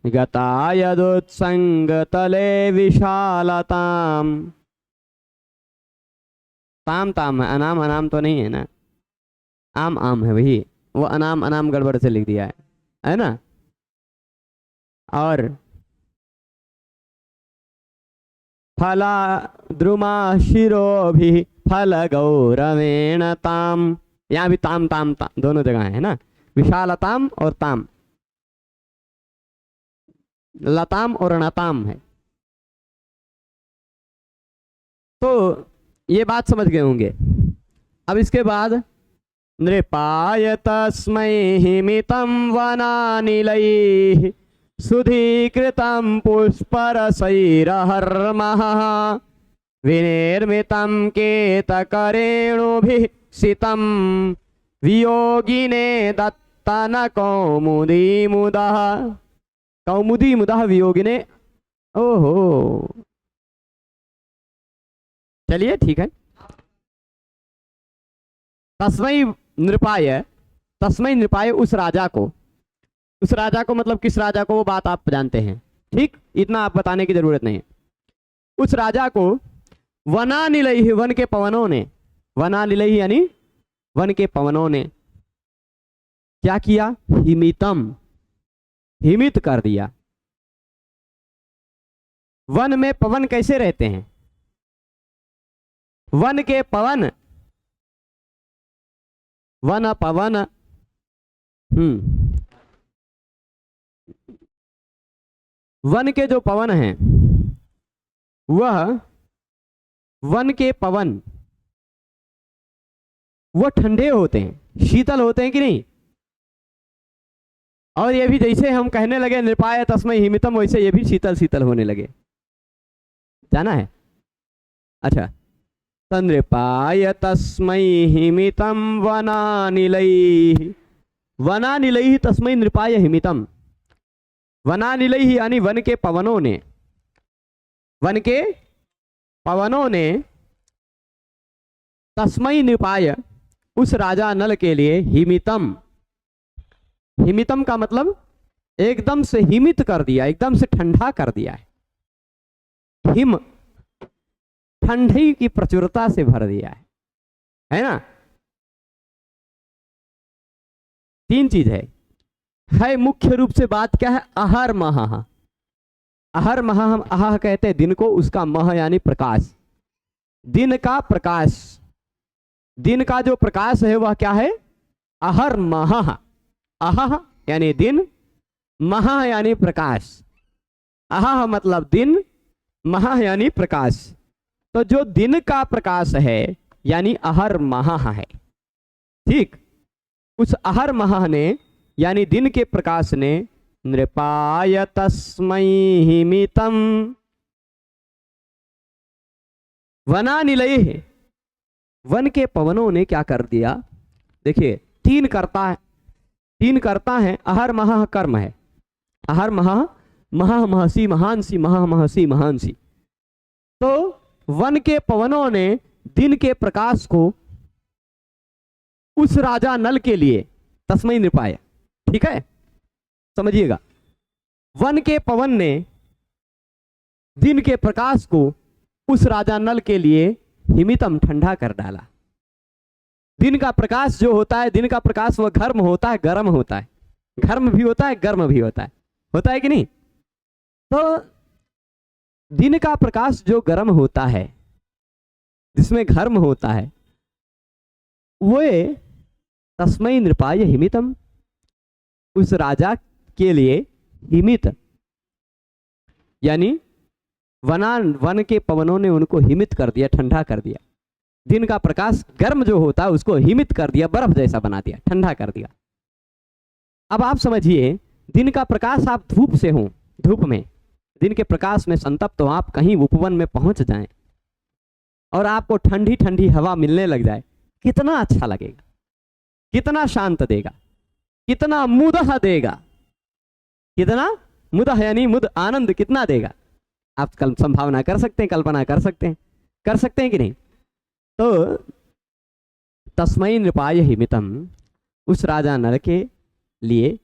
गता यदुत्संग तले विशालताम, ताम ताम है, अनाम अनाम तो नहीं है ना, आम आम है वही, वो अनाम अनाम गड़बड़ से लिख दिया है ना। और फला द्रुमा शिरो भी फल गौरवेण ताम, यहाँ भी ताम ताम ताम दोनों जगह है ना, विशालताम और ताम, लताम और नताम है। तो ये बात समझ गए होंगे। अब इसके बाद नृपाय तस्मै हिमितं वनानिलैः सुधीकृतं पुष्परसैरहर्मः विनिर्मितं केतकरेणुभिः सितं वियोगिने दत्तन कौमुदी मुदः, कौमुदी मुदः वियोगिने, ओहो चलिए ठीक है। तस्मै नृपाय, तस्मै नृपाय उस राजा को, उस राजा को मतलब किस राजा को, वो बात आप जानते हैं, ठीक, इतना आप बताने की जरूरत नहीं है। उस राजा को वनानिलैः, वन के पवनों ने, वनानिलैः यानी वन के पवनों ने क्या किया? हिमितम, हिमित कर दिया। वन में पवन कैसे रहते हैं? वन के पवन, वन पवन, वन के जो पवन हैं वह, वन के पवन वो ठंडे होते हैं, शीतल होते हैं कि नहीं? और ये भी जैसे हम कहने लगे नृपाय तस्मै हिमितम, वैसे ये भी शीतल शीतल होने लगे, जाना है? अच्छा, नृपाय तस्मै हिमितं वनानिलैः, वनानिलैः तस्मै नृपाय हिमितं, वनानिलैः यानी वन के पवनों ने, वन के पवनों ने तस्मै नृपाय उस राजा नल के लिए हिमितम, हिमितम का मतलब एकदम से हिमित कर दिया, एकदम से ठंडा कर दिया है। हिम ठंडी की प्रचुरता से भर दिया है ना। तीन चीज है मुख्य रूप से बात क्या है? अहर महा, अहर महा हम आह कहते हैं दिन को, उसका मह यानी प्रकाश, दिन का प्रकाश, दिन का जो प्रकाश है वह क्या है? अहर महा, अह यानी दिन, महा यानी प्रकाश, अह मतलब दिन, महा यानी प्रकाश। तो जो दिन का प्रकाश है यानी अहर महा है, ठीक, उस अहर महा ने यानी दिन के प्रकाश ने नृपाय तस्मै हिमितं वनानिलैः, वन के पवनों ने क्या कर दिया? देखिए तीन करता है, तीन करता है, अहर महा कर्म है, अहर महा, महा महसी महानसी, महा महसी महानसी। तो वन के पवनों ने दिन के प्रकाश को उस राजा नल के लिए तस्मै नृपाय, ठीक है, समझिएगा, वन के पवन ने दिन के प्रकाश को उस राजा नल के लिए हिमितम ठंडा कर डाला। दिन का प्रकाश जो होता है, दिन का प्रकाश वह गर्म होता है, गर्म होता है, गर्म भी होता है, गर्म भी होता है कि नहीं? तो दिन का प्रकाश जो गर्म होता है, जिसमें गर्म होता है, वो तस्मै नृपाय हिमितम, उस राजा के लिए हिमित यानी वन के पवनों ने उनको हिमित कर दिया, ठंडा कर दिया। दिन का प्रकाश गर्म जो होता है उसको हिमित कर दिया, बर्फ जैसा बना दिया, ठंडा कर दिया। अब आप समझिए, दिन का प्रकाश आप धूप से हो, धूप में दिन के प्रकाश में संतप्त हो, आप कहीं उपवन में पहुंच जाएं और आपको ठंडी ठंडी हवा मिलने लग जाए, कितना अच्छा लगेगा, कितना शांत देगा, कितना मुदह देगा, कितना मुदह यानी मुद आनंद कितना देगा। आप संभावना कर सकते हैं, कल्पना कर सकते हैं कि नहीं। तो तस्मै नृपाय हिमितम, उस राजा नल के लिए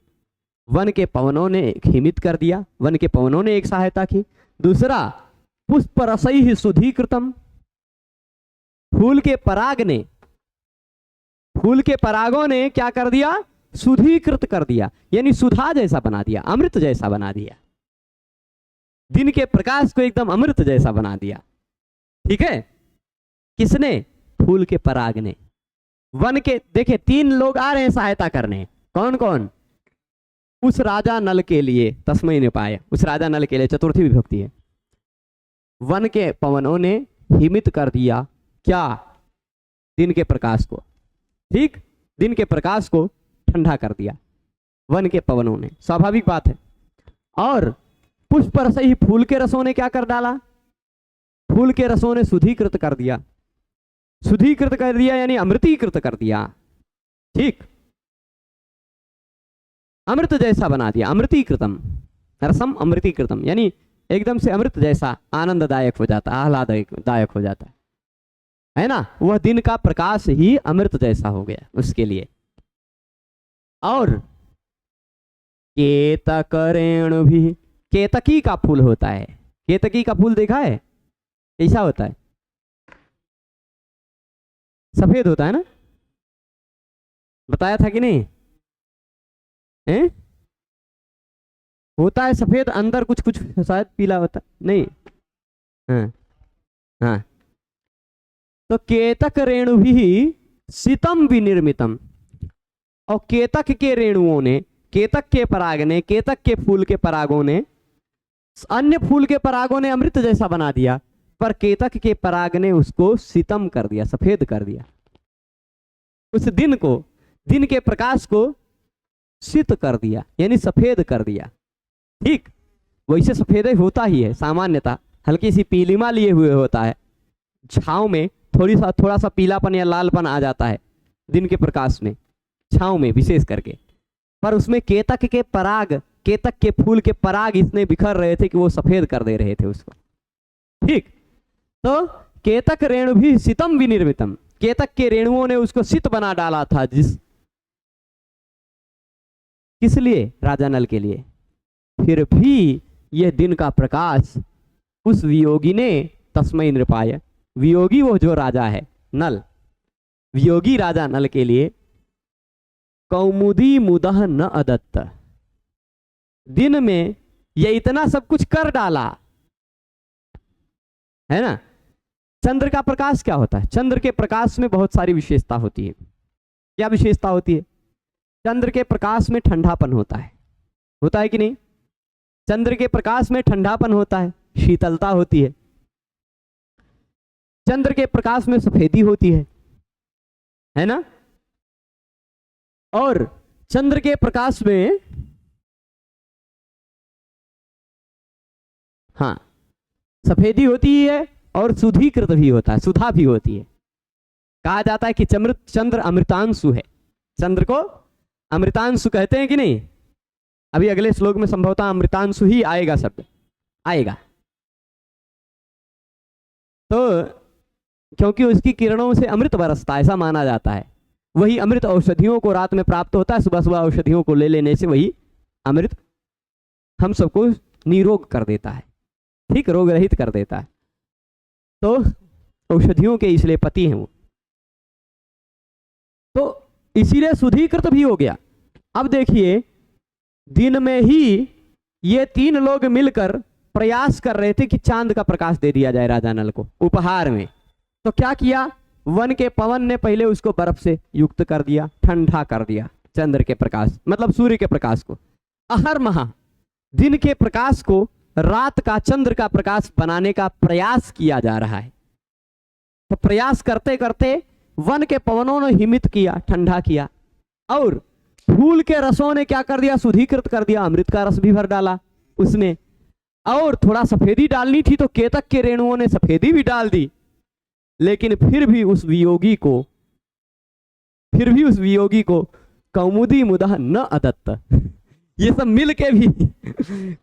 वन के पवनों ने एक हिमित कर दिया, वन के पवनों ने एक सहायता की। दूसरा, पुष्प रसैः सुधीकृतम, फूल के परागों ने क्या कर दिया, सुधीकृत कर दिया, यानी सुधा जैसा बना दिया, अमृत जैसा बना दिया, दिन के प्रकाश को एकदम अमृत जैसा बना दिया। ठीक है, किसने, फूल के पराग ने। वन के देखिए 3 लोग आ रहे हैं सहायता करने, कौन कौन, उस राजा नल के लिए, तस्मै नृपाय, उस राजा नल के लिए, चतुर्थी विभक्ति है। वन के पवनों ने हिमित कर दिया क्या, दिन के प्रकाश को, ठीक, दिन के प्रकाश को ठंडा कर दिया वन के पवनों ने, स्वाभाविक बात है। और पुष्प रस ही, फूल के रसों ने क्या कर डाला, फूल के रसों ने सुधीकृत कर दिया, सुधीकृत कर दिया यानी अमृतीकृत कर दिया, ठीक, अमृत जैसा बना दिया, अमृतीकृतम, रसम अमृतीकृतम, यानी एकदम से अमृत जैसा आनंददायक हो जाता, आह्लाददायक हो जाता है ना। वह दिन का प्रकाश ही अमृत जैसा हो गया उसके लिए। और केतक रेणु भी, केतकी का फूल होता है, केतकी का फूल देखा है, कैसा होता है, सफेद होता है ना, बताया था कि नहीं है? होता है सफेद, अंदर कुछ कुछ शायद पीला होता नहीं। हाँ हाँ, तो केतक रेणु भी शीतम विनिर्मितम, और केतक के रेणुओं ने, केतक के पराग ने, केतक के फूल के परागों ने, अन्य फूल के परागों ने अमृत जैसा बना दिया, पर केतक के पराग ने उसको शीतम कर दिया, सफेद कर दिया, उस दिन को, दिन के प्रकाश को शीत कर दिया, यानी सफेद कर दिया। ठीक, वैसे सफेद होता ही है सामान्यतः, हल्की सी पीलिमा लिए हुए होता है, छांव में थोड़ा सा पीलापन या लालपन आ जाता है दिन के प्रकाश में, छांव में विशेष करके, पर उसमें केतक के पराग, केतक के फूल के पराग इतने बिखर रहे थे कि वो सफेद कर दे रहे थे उसको। ठीक, तो केतक रेणु भी शीतम विनिर्मितम, केतक के रेणुओं ने उसको शीत बना डाला था, किस लिए, राजा नल के लिए। फिर भी यह दिन का प्रकाश उस वियोगी ने, तस्मै नृपाय, वियोगी वो जो राजा है नल, वियोगी राजा नल के लिए कौमुदी मुदह न अदत्त, दिन में ये इतना सब कुछ कर डाला है ना। चंद्र का प्रकाश क्या होता है, चंद्र के प्रकाश में बहुत सारी विशेषता होती है। क्या विशेषता होती है, चंद्र के प्रकाश में ठंडापन होता है कि नहीं, चंद्र के प्रकाश में ठंडापन होता है, शीतलता होती है, चंद्र के प्रकाश में सफेदी होती है ना। और चंद्र के प्रकाश में, हाँ, सफेदी होती है और सुधीकृत भी होता है, सुधा भी होती है। कहा जाता है कि चंद्र अमृतांशु है, चंद्र को अमृतांशु कहते हैं कि नहीं। अभी अगले श्लोक में संभवतः अमृतांशु ही आएगा, शब्द आएगा, तो क्योंकि उसकी किरणों से अमृत बरसता, ऐसा माना जाता है। वही अमृत औषधियों को रात में प्राप्त होता है, सुबह सुबह औषधियों को ले लेने से वही अमृत हम सबको निरोग कर देता है, ठीक, रोग रहित कर देता है। तो औषधियों के इसलिए पति हैं वो, तो इसीलिए शुद्धिकृत भी हो गया। अब देखिए, दिन में ही ये 3 लोग मिलकर प्रयास कर रहे थे कि चांद का प्रकाश दे दिया जाए राजा नल को उपहार में। तो क्या किया, वन के पवन ने पहले उसको बर्फ से युक्त कर दिया, ठंडा कर दिया, चंद्र के प्रकाश मतलब सूर्य के प्रकाश को। अहरमहा दिन के प्रकाश को रात का चंद्र का प्रकाश बनाने का प्रयास किया जा रहा है। तो प्रयास करते करते वन के पवनों ने हिमित किया, ठंडा किया, और फूल के रसों ने क्या कर दिया, शुद्धिकृत कर दिया, अमृत का रस भी भर डाला उसमें। और थोड़ा सफेदी डालनी थी तो केतक के रेणुओं ने सफेदी भी डाल दी, लेकिन फिर भी उस वियोगी को कौमुदी मुदा न अदत्त, ये सब मिल के भी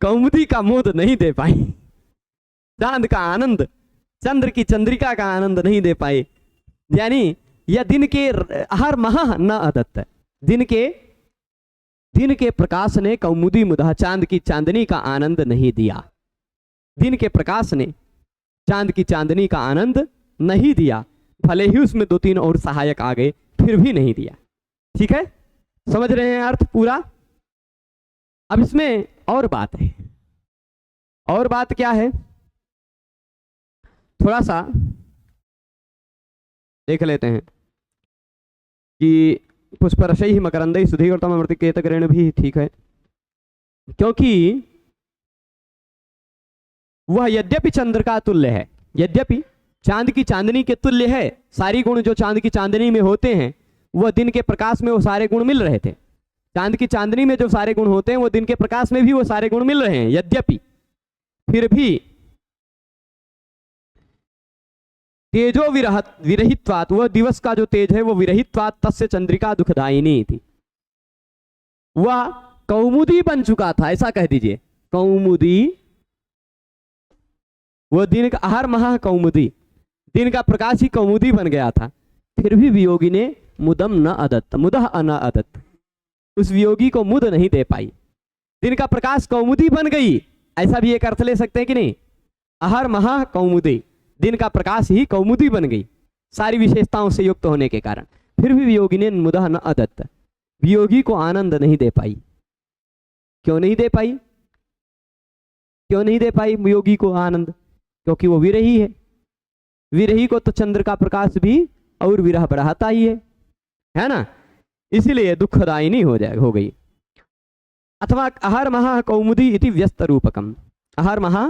कौमुदी का मोद नहीं दे पाई, चांद का आनंद, चंद्र की चंद्रिका का आनंद नहीं दे पाए। यानी यह दिन के हर महा न अदत्त, दिन के प्रकाश ने कौमुदी मुदा, चांद की चांदनी का आनंद नहीं दिया। दिन के प्रकाश ने चांद की चांदनी का आनंद नहीं दिया, भले ही उसमें 2-3 और सहायक आ गए, फिर भी नहीं दिया। ठीक है, समझ रहे हैं अर्थ पूरा? अब इसमें और बात है। और बात क्या है, थोड़ा सा देख लेते हैं कि पुष्परसैः मकरंदैः सुधीर्तममृतकेतकरेण भी ठीक है, क्योंकि वह यद्यपि चंद्र का तुल्य है, यद्यपि चांद की चांदनी के तुल्य है, सारी गुण जो चांद की चांदनी में होते हैं वह दिन के प्रकाश में वो सारे गुण मिल रहे थे। चांद की चांदनी में जो सारे गुण होते हैं वो दिन के प्रकाश में भी वो सारे गुण मिल रहे हैं, यद्यपि फिर भी तेजो विरहित्वात्, वह दिवस का जो तेज है वो विरहित्वात् तस्य चंद्रिका दुखदायिनी थी, वह कौमुदी बन चुका था, ऐसा कह दीजिए कौमुदी, वह दिन का हर महा कौमुदी, दिन का प्रकाश ही कौमुदी बन गया था। फिर भी वियोगी ने मुदम न अदत्त, मुदह न अदत्त, उस वियोगी को मुद नहीं दे पाई। दिन का प्रकाश कौमुदी बन गई, ऐसा भी एक अर्थ ले सकते हैं कि नहीं, अहर महा कौमुदी, दिन का प्रकाश ही कौमुदी बन गई सारी विशेषताओं से युक्त होने के कारण, फिर भी वियोगी ने मुदह न अदत्त, वियोगी को आनंद नहीं दे पाई। क्यों नहीं दे पाई? क्यों नहीं दे पाई वियोगी को आनंद? क्योंकि वो विरही है, विरही को तो चंद्र का प्रकाश भी और विरह बढ़ाता ही है ना, इसीलिए दुखदायिनी हो गई। अथवा अहर महा कौमुदी इति व्यस्त रूपकम, अहर महा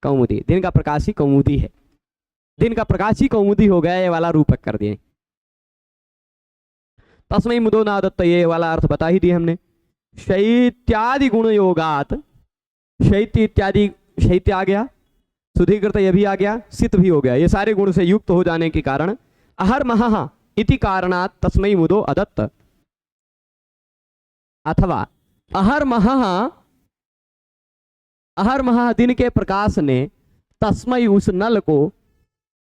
कौमुदी, दिन का प्रकाश ही कौमुदी है, दिन का प्रकाश ही कौमुदी हो गया, ये वाला रूपक कर दिए। तस्मै मुदो नादत्त, ये वाला अर्थ बता ही दिए हमने। शैत्यादि गुण योगात, शैत्य इत्यादि, शैत्य आ गया, शुद्धिकृत यह भी आ गया, सित भी हो गया, ये सारे गुण से युक्त हो जाने के कारण अहर महा इति कारणात् तस्मै मुदो अदत्त, अथवा अहर महा दिन के प्रकाश ने तस्मै उस नल को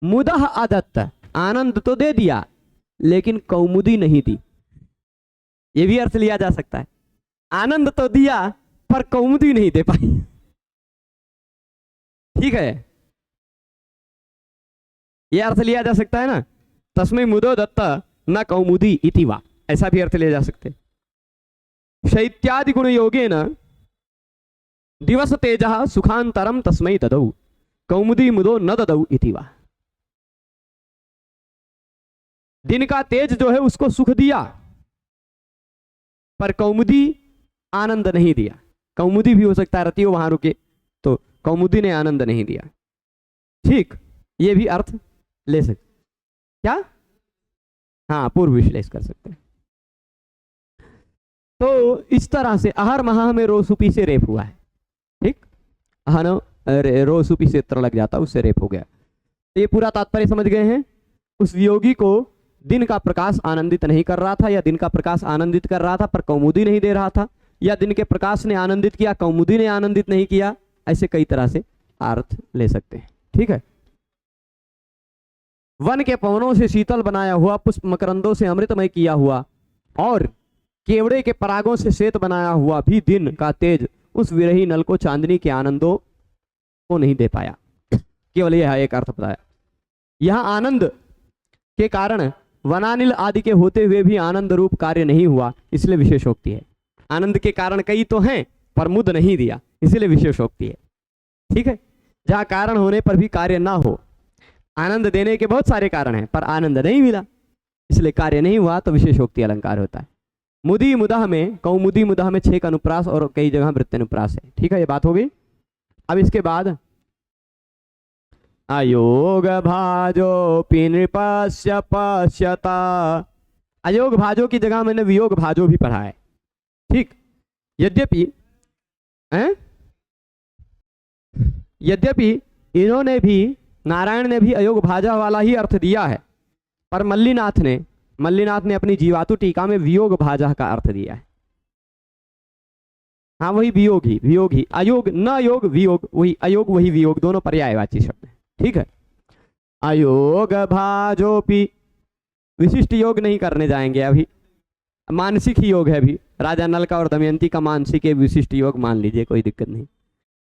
मुदह अदत्त, आनंद तो दे दिया लेकिन कौमुदी नहीं दी, ये भी अर्थ लिया जा सकता है। आनंद तो दिया पर कौमुदी नहीं दे पाई। ठीक है, यह अर्थ लिया जा सकता है ना, तस्मै मुदो दत्त न कौमुदी इति वा, ऐसा भी अर्थ लिया जा सकते। शैत्यादि गुण योगेन दिवस तेजः सुखांतरम तस्मै ददौ कौमुदी मुदो न ददौ इति वा, दिन का तेज जो है उसको सुख दिया पर कौमुदी आनंद नहीं दिया। कौमुदी भी हो सकता है रतियो वहां रुके तो कौमुदी ने आनंद नहीं दिया। ठीक, ये भी अर्थ ले सकते क्या? हाँ, पूर्व विश्लेष कर सकते हैं। तो इस तरह से अहर महा में रोसुपी से रेप हुआ है। ठीक, अहन रोसुपी से त्र लग जाता, उससे रेप हो गया। तो ये पूरा तात्पर्य समझ गए हैं। उस वियोगी को दिन का प्रकाश आनंदित नहीं कर रहा था, या दिन का प्रकाश आनंदित कर रहा था पर कौमुदी नहीं दे रहा था, या दिन के प्रकाश ने आनंदित किया कौमुदी ने आनंदित नहीं किया, ऐसे कई तरह से अर्थ ले सकते हैं। ठीक है, वन के पवनों से शीतल बनाया हुआ, पुष्प मकरंदों से अमृतमय किया हुआ और केवड़े के परागों से श्वेत बनाया हुआ भी दिन का तेज उस विरही नल को चांदनी के आनंदों को नहीं दे पाया। केवल यह एक अर्थ बताया। यहां आनंद के कारण वनानिल आदि के होते हुए भी आनंद रूप कार्य नहीं हुआ, इसलिए विशेषोक्ति है। आनंद के कारण कई तो हैं पर मुद नहीं दिया, इसलिए विशेषोक्ति है। ठीक है, जहां कारण होने पर भी कार्य ना हो, आनंद देने के बहुत सारे कारण हैं पर आनंद नहीं मिला इसलिए कार्य नहीं हुआ, तो विशेषोक्ति अलंकार होता है। मुदी मुदह में, कौमुदी मुदह में 6 का अनुप्रास और कई जगह वृत्त्यनुप्रास है। ठीक है, ये बात हो गई। अब इसके बाद अयोग भाजो पिनृपस्य पश्यता, अयोग भाजो की जगह मैंने वियोग भाजो भी पढ़ा है। ठीक, यद्यपि यद्यपि इन्होंने भी, नारायण ने भी अयोग भाजा वाला ही अर्थ दिया है, पर मल्लीनाथ ने अपनी जीवातु टीका में वियोग भाजा का अर्थ दिया है। हाँ वही वियोग ही अयोग, न योग वियोग, वही अयोग वही वियोग, दोनों पर्यायवाची शब्द है। ठीक है, अयोग भाजोपि, विशिष्ट योग नहीं करने जाएंगे अभी, मानसिक ही योग है अभी। राजा नल का और दमयंती का मानसिक है, विशिष्ट योग मान लीजिए, कोई दिक्कत नहीं,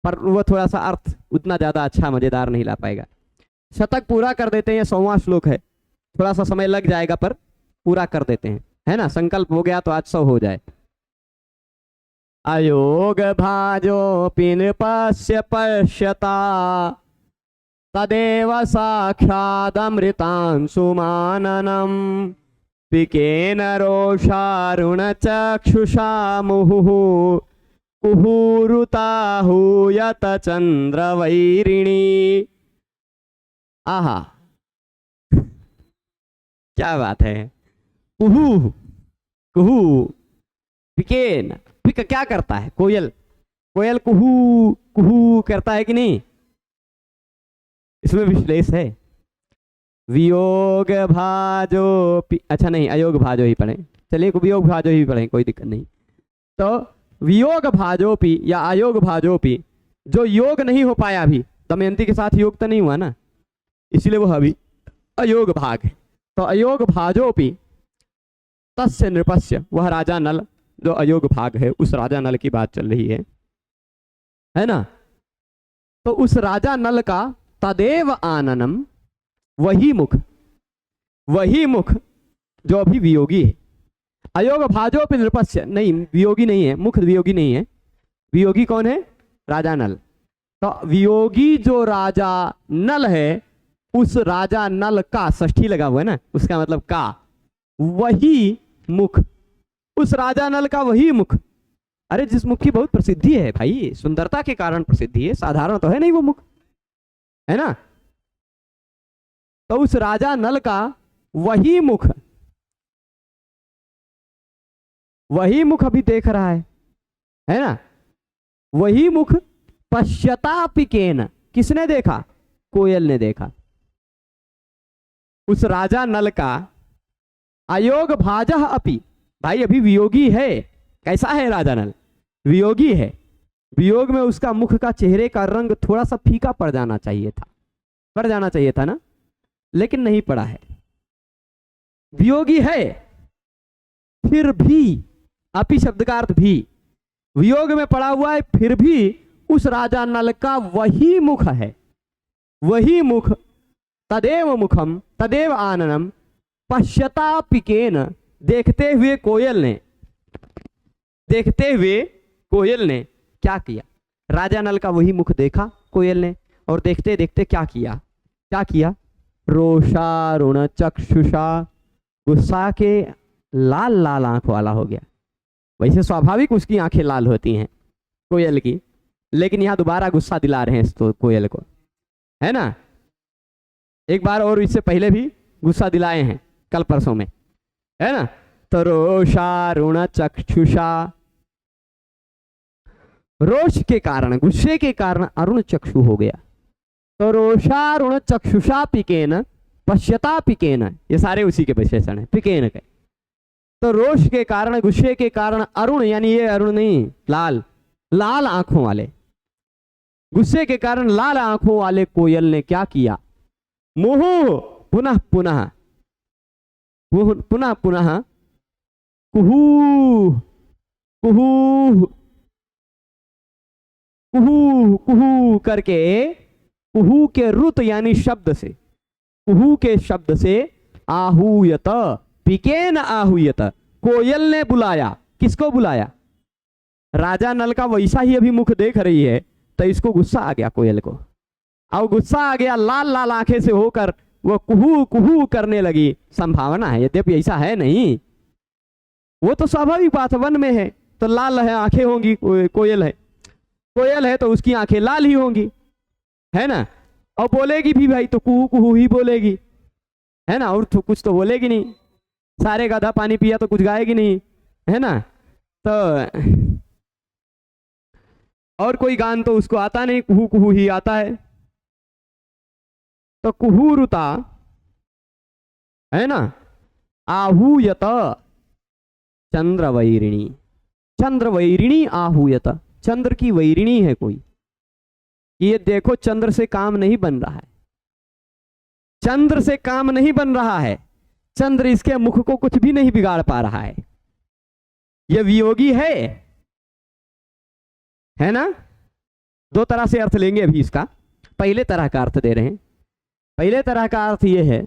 पर वो थोड़ा सा अर्थ उतना ज्यादा अच्छा मजेदार नहीं ला पाएगा। शतक पूरा कर देते हैं, 100वां श्लोक है, थोड़ा सा समय लग जाएगा पर पूरा कर देते हैं, है ना। संकल्प हो गया तो आज 100 हो जाए। अयोग भाजो पिन पश्य पश्यता तदेव साक्षादमृतांशुमाननम पिकेन रोषारुण चक्षुषा मुहुः कुहुरुताहूयत चंद्रवैरिणी। आहा क्या बात है। कुहू कुहू, पिकेन, पिक क्या करता है, कोयल, कोयल कुहू कुहू करता है कि नहीं, इसमें विश्लेष है। वियोग भाजो अच्छा नहीं, अयोग भाजो ही पढ़ें, चलिए वियोग भाजो ही पढ़ें, कोई दिक्कत नहीं। तो वियोग भाजोपि या अयोग भाजोपि, जो योग नहीं हो पाया अभी, दमयंती के साथ योग तो नहीं हुआ ना, इसलिए वो अभी अयोग भाग है। तो अयोग भाजोपि तस्य नृपस्य, वह राजा नल जो अयोग भाग है, उस राजा नल की बात चल रही है ना। तो उस राजा नल का तदेव आननम, वही मुख जो अभी वियोगी है। अयोग भाजोपि नृपस्य, नहीं वियोगी नहीं है, मुख वियोगी नहीं है। वियोगी कौन है, राजा नल। तो वियोगी जो राजा नल है, उस राजा नल का, षष्ठी लगा हुआ है ना, उसका मतलब का, वही मुख, उस राजा नल का वही मुख। अरे जिस मुख की बहुत प्रसिद्धि है भाई, सुंदरता के कारण प्रसिद्धि है, साधारण तो है नहीं वो मुख, है ना। तो उस राजा नल का वही मुख अभी देख रहा है ना। वही मुख पश्यता पिकेन, किसने देखा, कोयल ने देखा। उस राजा नल का अयोग भाजः अपि, भाई अभी वियोगी है। कैसा है राजा नल, वियोगी है। वियोग में उसका मुख का, चेहरे का रंग थोड़ा सा फीका पड़ जाना चाहिए था ना, लेकिन नहीं पड़ा है। वियोगी है, फिर भी, अपि शब्द का अर्थ भी, वियोग में पड़ा हुआ है, फिर भी उस राजा नल का वही मुख है, वही मुख। तदेव मुखम तदेव आननम पश्यता पिकेन, देखते हुए कोयल ने क्या किया, राजा नल का वही मुख देखा कोयल ने, और देखते देखते क्या किया, रोषारुण चक्षुषा, गुस्सा के लाल लाल आंख वाला हो गया। वैसे स्वाभाविक उसकी आंखें लाल होती हैं कोयल की, लेकिन यहां दोबारा गुस्सा दिला रहे हैं इस तो कोयल को, है ना। एक बार और इससे पहले भी गुस्सा दिलाए हैं, कल परसों में, है ना। तो रोषारुण चक्षुषा, रोष के कारण, गुस्से के कारण अरुण चक्षु हो गया। तो रोषारुण चक्षुषा पिकेन पश्यता पिकेन, ये सारे उसी के विशेषण है, पिकेन के। तो रोष के कारण, गुस्से के कारण अरुण, यानी ये अरुण नहीं, लाल आंखों वाले, गुस्से के कारण लाल आंखों वाले कोयल ने क्या किया, मुहुः पुनः कुहू करके, कुहू के रुत यानी शब्द से, कुहू के शब्द से आहूयत, पिकेन आहूयत, कोयल ने बुलाया। किसको बुलाया, राजा नल का वैसा ही अभी मुख देख रही है, तो इसको गुस्सा आ गया कोयल को, और गुस्सा आ गया, लाल लाल आंखें से होकर वो कुहू कुहू करने लगी। संभावना है, यद्यपि ऐसा है नहीं, वो तो स्वाभाविक बात है, वन में है तो लाल है आंखें होंगी, कोयल है तो उसकी आंखें लाल ही होंगी, है ना। और बोलेगी भी भाई तो कुहू कुहू ही बोलेगी, है ना, और तो कुछ तो बोलेगी नहीं। सारे गधा पानी पिया तो कुछ गाएगी नहीं, है ना। तो और कोई गान तो उसको आता नहीं, कुहू कुहू ही आता है। तो कुहूरुता है ना, आहूयत चंद्र वैरिणी, चंद्र वैरिणी आहूयत, चंद्र की वैरिणी है कोई। ये देखो चंद्र से काम नहीं बन रहा है, चंद्र से काम नहीं बन रहा है, चंद्र इसके मुख को कुछ भी नहीं बिगाड़ पा रहा है। ये वियोगी है ना। दो तरह से अर्थ लेंगे अभी इसका। पहले तरह का अर्थ दे रहे हैं। पहले तरह का अर्थ यह है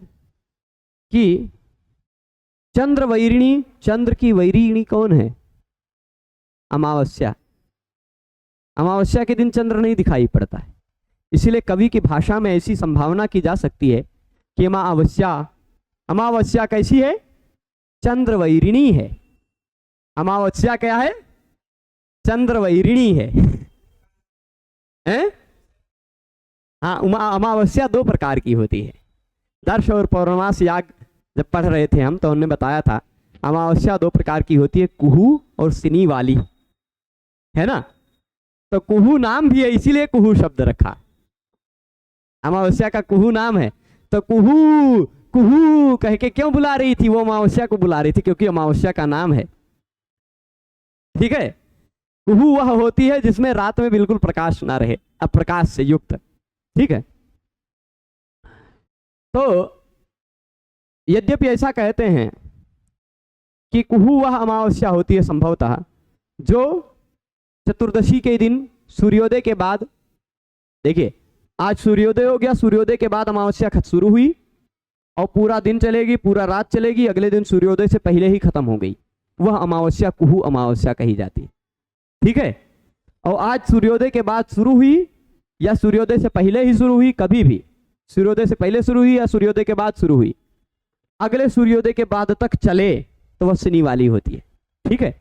कि चंद्र वैरिणी, चंद्र की वैरिणी कौन है? अमावस्या। अमावस्या के दिन चंद्र नहीं दिखाई पड़ता है, इसीलिए कवि की भाषा में ऐसी संभावना की जा सकती है कि अमावस्या, अमावस्या कैसी है? चंद्र वैरिणी है। अमावस्या क्या है? चंद्र वैरिणी है, हैं? हाँ, अमावस्या दो प्रकार की होती है। दर्श और पौर्णमास याग जब पढ़ रहे थे हम तो उन्होंने बताया था अमावस्या दो प्रकार की होती है, कुहू और सिनी वाली, है ना। तो कुहू नाम भी है, इसीलिए कुहू शब्द रखा। अमावस्या का कुहू नाम है, तो कुहू कुहू कह के क्यों बुला रही थी? वो अमावस्या को बुला रही थी क्योंकि अमावस्या का नाम है, ठीक है। कुहू वह होती है जिसमें रात में बिल्कुल प्रकाश ना रहे, अप्रकाश से युक्त, ठीक है। तो यद्यपि ऐसा कहते हैं कि कुहू वह अमावस्या होती है संभवतः जो चतुर्दशी के दिन सूर्योदय के बाद, देखिए आज सूर्योदय हो गया, सूर्योदय के बाद अमावस्या शुरू हुई और पूरा दिन चलेगी, पूरा रात चलेगी, अगले दिन सूर्योदय से पहले ही खत्म हो गई, वह अमावस्या कुहू अमावस्या कही जाती है, ठीक है। और आज सूर्योदय के बाद शुरू हुई या सूर्योदय से पहले ही शुरू हुई, कभी भी सूर्योदय से पहले शुरू हुई या सूर्योदय के बाद शुरू हुई, अगले सूर्योदय के बाद तक चले तो वह शनि वाली होती है, ठीक है।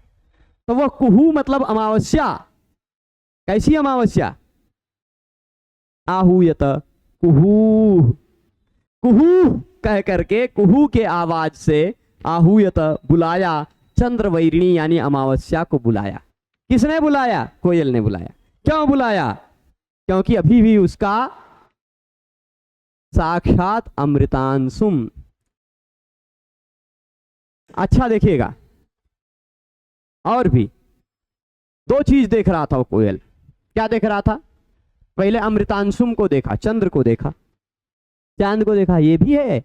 तो वह कुहू मतलब अमावस्या, कैसी अमावस्या? आहूयत, कुहू कुहू कह करके, कुहू के आवाज से आहूयत बुलाया, चंद्र वैरिणी यानी अमावस्या को बुलाया। किसने बुलाया? कोयल ने बुलाया। क्यों बुलाया? क्योंकि अभी भी उसका साक्षात अमृतांशुम। अच्छा देखिएगा, और भी दो चीज देख रहा था वो कोयल। क्या देख रहा था? पहले अमृतांशुम को देखा, चंद्र को देखा, चांद को देखा, ये भी है,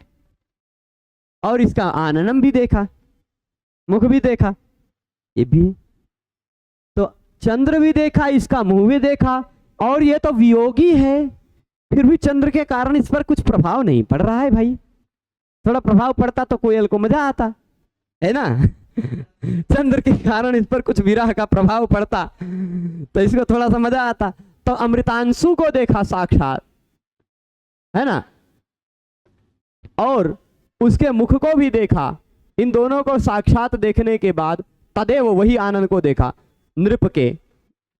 और इसका आननम भी देखा, मुख भी देखा, ये भी। तो चंद्र भी देखा, इसका मुंह भी देखा, और ये तो वियोगी है, फिर भी चंद्र के कारण इस पर कुछ प्रभाव नहीं पड़ रहा है भाई। थोड़ा प्रभाव पड़ता तो कोयल को मजा आता है ना। चंद्र के कारण इस पर कुछ विरह का प्रभाव पड़ता तो इसको थोड़ा सा मजा आता। तो अमृतांशु को देखा साक्षात, है ना, और उसके मुख को भी देखा। इन दोनों को साक्षात देखने के बाद तदेव वही आनंद को देखा। नृप के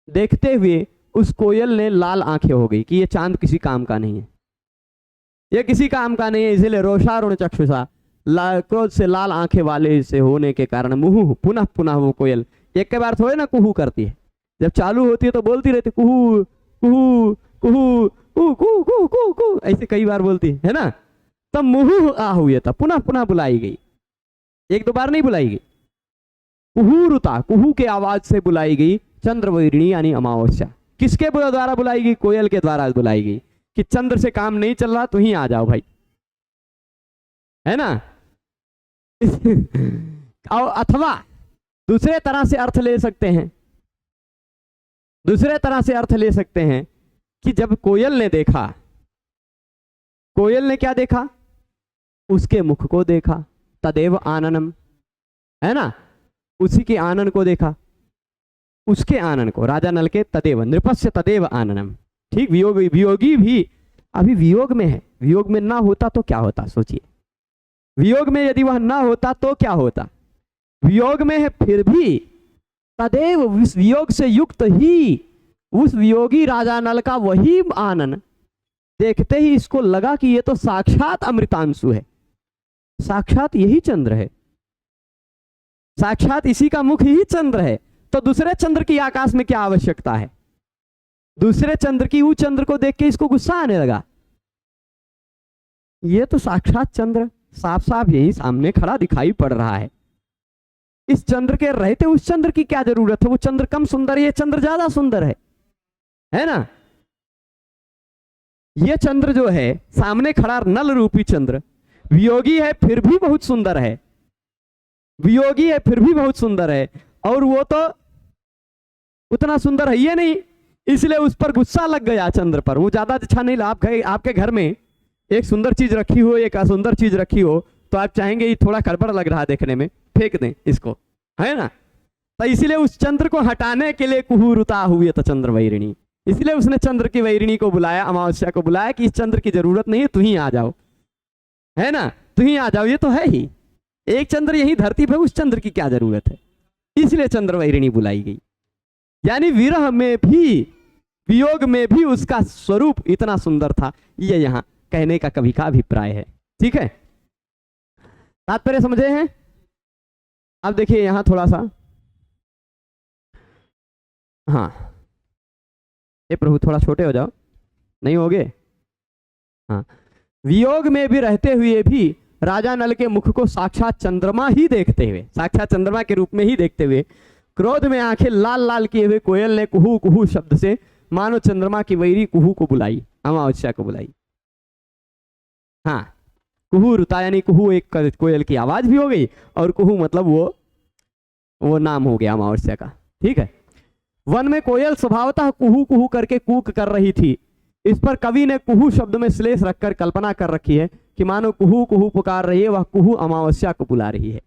देखते हुए उस कोयल ने लाल आंखें हो गई कि ये चांद किसी काम का नहीं है, ये किसी काम का नहीं है, इसलिए रोषारुण चक्षुषा, क्रोध से लाल आंखें वाले से होने के कारण मुहु पुनः पुनः वो कोयल एक के बार थोड़े ना कुहू करती है, जब चालू होती है तो बोलती रहती कुहू कुहू कुहू कुहू कुहू कुहू कुहू कुहू, ऐसे कई बार बोलती है ना। तब मुहु आहूय था, पुनः पुनः बुलाई गई, एक दो बार नहीं बुलाई गई। कुहूरुता, कुहू के आवाज से बुलाई गई चंद्र वैरिणी यानी अमावस्या। किसके द्वारा बुलाई गई? कोयल के द्वारा बुलाई गई कि चंद्र से काम नहीं चल रहा, तो ही आ जाओ भाई, है ना। और अथवा दूसरे तरह से अर्थ ले सकते हैं, दूसरे तरह से अर्थ ले सकते हैं कि जब कोयल ने देखा, कोयल ने क्या देखा? उसके मुख को देखा, तदेव आननम, है ना, उसी के आनंद को देखा, उसके आनंद को, राजा नल के तदेव, नृपस्य तदेव आननम, ठीक। वियोगी भी अभी वियोग में है, वियोग में ना होता तो क्या होता? सोचिए, वियोग में यदि वह ना होता तो क्या होता? वियोग में है फिर भी तदेव, उस वियोग से युक्त ही उस वियोगी राजा नल का वही आनंद देखते ही इसको लगा कि ये तो साक्षात अमृतांशु है, साक्षात यही चंद्र है, साक्षात इसी का मुख ही चंद्र है। तो दूसरे चंद्र की आकाश में क्या आवश्यकता है? दूसरे चंद्र की उस चंद्र को देख के इसको गुस्सा आने लगा। ये तो साक्षात चंद्र साफ साफ यही सामने खड़ा दिखाई पड़ रहा है, इस चंद्र के रहते उस चंद्र की क्या जरूरत है, वो चंद्र कम सुंदर है, ये चंद्र ज्यादा सुंदर है ना। ये चंद्र जो है सामने खड़ा नल रूपी चंद्र वियोगी है फिर भी बहुत सुंदर है, वियोगी है फिर भी बहुत सुंदर है, और वो तो उतना सुंदर है ये नहीं, इसलिए उस पर गुस्सा लग गया चंद्र पर। वो ज्यादा अच्छा नहीं लगा। आपके घर में एक सुंदर चीज रखी हो, एक असुंदर चीज रखी हो, तो आप चाहेंगे ये थोड़ा गड़बड़ लग रहा है देखने में, फेंक दें इसको, है ना। तो इसीलिए उस चंद्र को हटाने के लिए कुहुरुता हुई तो चंद्र वैरिणी, इसलिए उसने चंद्र की वैरिणी को बुलाया, अमावस्या को बुलाया कि इस चंद्र की जरूरत नहीं है, तू ही आ जाओ, है ना, तू ही आ जाओ, ये तो है ही एक चंद्र यही धरती पे, उस चंद्र की क्या जरूरत है, इसलिए चंद्र वैरिणी बुलाई गई। यानी विरह में भी वियोग में भी उसका स्वरूप इतना सुंदर था, ये यहां कहने का कवि का अभिप्राय है। ठीक है, तात्पर्य समझे हैं। अब देखिए यहां थोड़ा सा, हाँ ये प्रभु थोड़ा छोटे हो जाओ, नहीं होगे। हाँ, वियोग में भी रहते हुए भी राजा नल के मुख को साक्षात चंद्रमा ही देखते हुए, साक्षात चंद्रमा के रूप में ही देखते हुए, क्रोध में आंखें लाल लाल किए हुए कोयल ने कुहू कुहू शब्द से मानो चंद्रमा की वैरी कुहू को बुलाई, अमावस्या को बुलाई। हाँ, कुहू रुता यानी कुहू एक कोयल की आवाज भी हो गई, और कुहू मतलब वो नाम हो गया अमावस्या का। ठीक है, वन में कोयल स्वभावतः कुहू कुहू करके कूक कर रही थी। इस पर कवि ने कुहू शब्द में श्लेष रखकर कल्पना कर रखी है कि मानो कुहू कुहू पुकार रही है, वह कुहू अमावस्या को बुला रही है,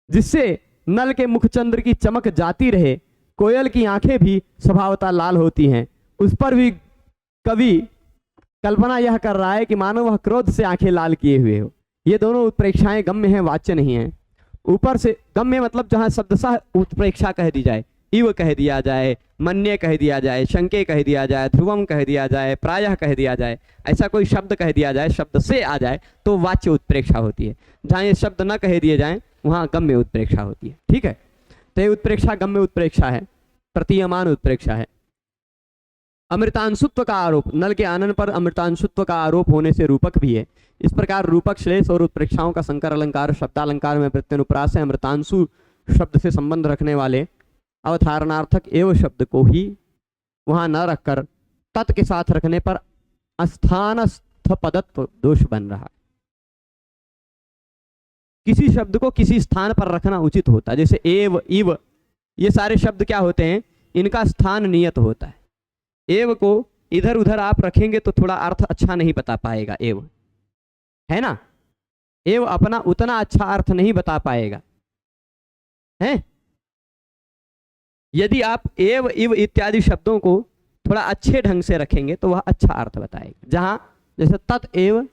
जिससे नल के मुखचंद्र की चमक जाती रहे। कोयल की आंखें भी स्वभावतः लाल होती हैं, उस पर भी कवि कल्पना यह कर रहा है कि मानो वह क्रोध से आंखें लाल किए हुए हो। ये दोनों उत्प्रेक्षाएं गम्य हैं, वाच्य नहीं है। ऊपर से गम्य मतलब जहां शब्दशः उत्प्रेक्षा कह दी जाए, इव कह दिया जाए, मन्य कह दिया जाए, शंके कह दिया जाए, ध्रुवम कह दिया जाए, प्रायः कह दिया जाए, ऐसा कोई शब्द कह दिया जाए, शब्द से आ जाए तो वाच्य उत्प्रेक्षा होती है। जहां ये शब्द न कह दिए जाए वहां गम्य उत्प्रेक्षा होती है। ठीक है, तो ये उत्प्रेक्षा गम्य उत्प्रेक्षा है, प्रतीयमान उत्प्रेक्षा है। अमृतांशुत्व का आरोप, नल के आनंद पर अमृतांशुत्व का आरोप होने से रूपक भी है। इस प्रकार रूपक श्लेष और उत्प्रेक्षाओं का संकर अलंकार शब्दालंकार में प्रत्यनुप्रास है। अमृतांशु शब्द से संबंध रखने वाले अवधारणार्थक एवं शब्द को ही वहां न रखकर तत् के साथ रखने पर अस्थानस्थ पदत्व दोष बन रहा है। किसी शब्द को किसी स्थान पर रखना उचित होता है, जैसे एव, इव, ये सारे शब्द क्या होते हैं, इनका स्थान नियत होता है। एव को इधर उधर आप रखेंगे तो थोड़ा अर्थ अच्छा नहीं बता पाएगा, एव, है ना, एव अपना उतना अच्छा अर्थ नहीं बता पाएगा, है। यदि आप एव, इव इत्यादि शब्दों को थोड़ा अच्छे ढंग से रखेंगे तो वह अच्छा अर्थ बताएगा। जहां जैसे तत् एव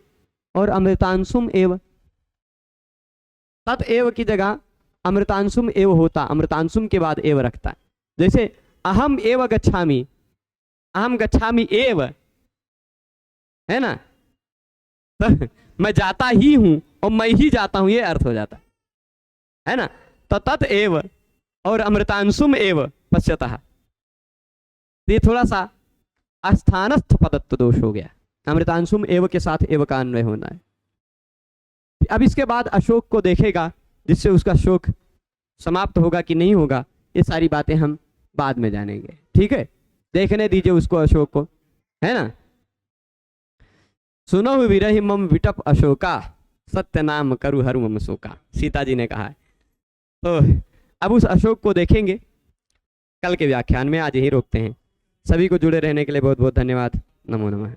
और अमृतांशुम एव, तत् एव की जगह अमृतांशुम एव होता, अमृतांशुम के बाद एव रखता है। जैसे अहम एव गच्छामि, अहम गच्छामि एव, है ना, तो मैं जाता ही हूं और मैं ही जाता हूं, ये अर्थ हो जाता है ना। तो तत् एव और अमृतांशुम एव पश्यतः, ये थोड़ा सा अस्थानस्थ पदत्व दोष हो गया। अमृतांशुम एव के साथ एव का अन्वय होना है। अब इसके बाद अशोक को देखेगा, जिससे उसका शोक समाप्त होगा कि नहीं होगा, ये सारी बातें हम बाद में जानेंगे। ठीक है, देखने दीजिए उसको, अशोक को, है ना। सुनो विरहि मम विटप अशोका, सत्य नाम करु हरु मम शोका, सीता जी ने कहा है। तो अब उस अशोक को देखेंगे कल के व्याख्यान में, आज यही रोकते हैं। सभी को जुड़े रहने के लिए बहुत बहुत धन्यवाद। नमो नमः।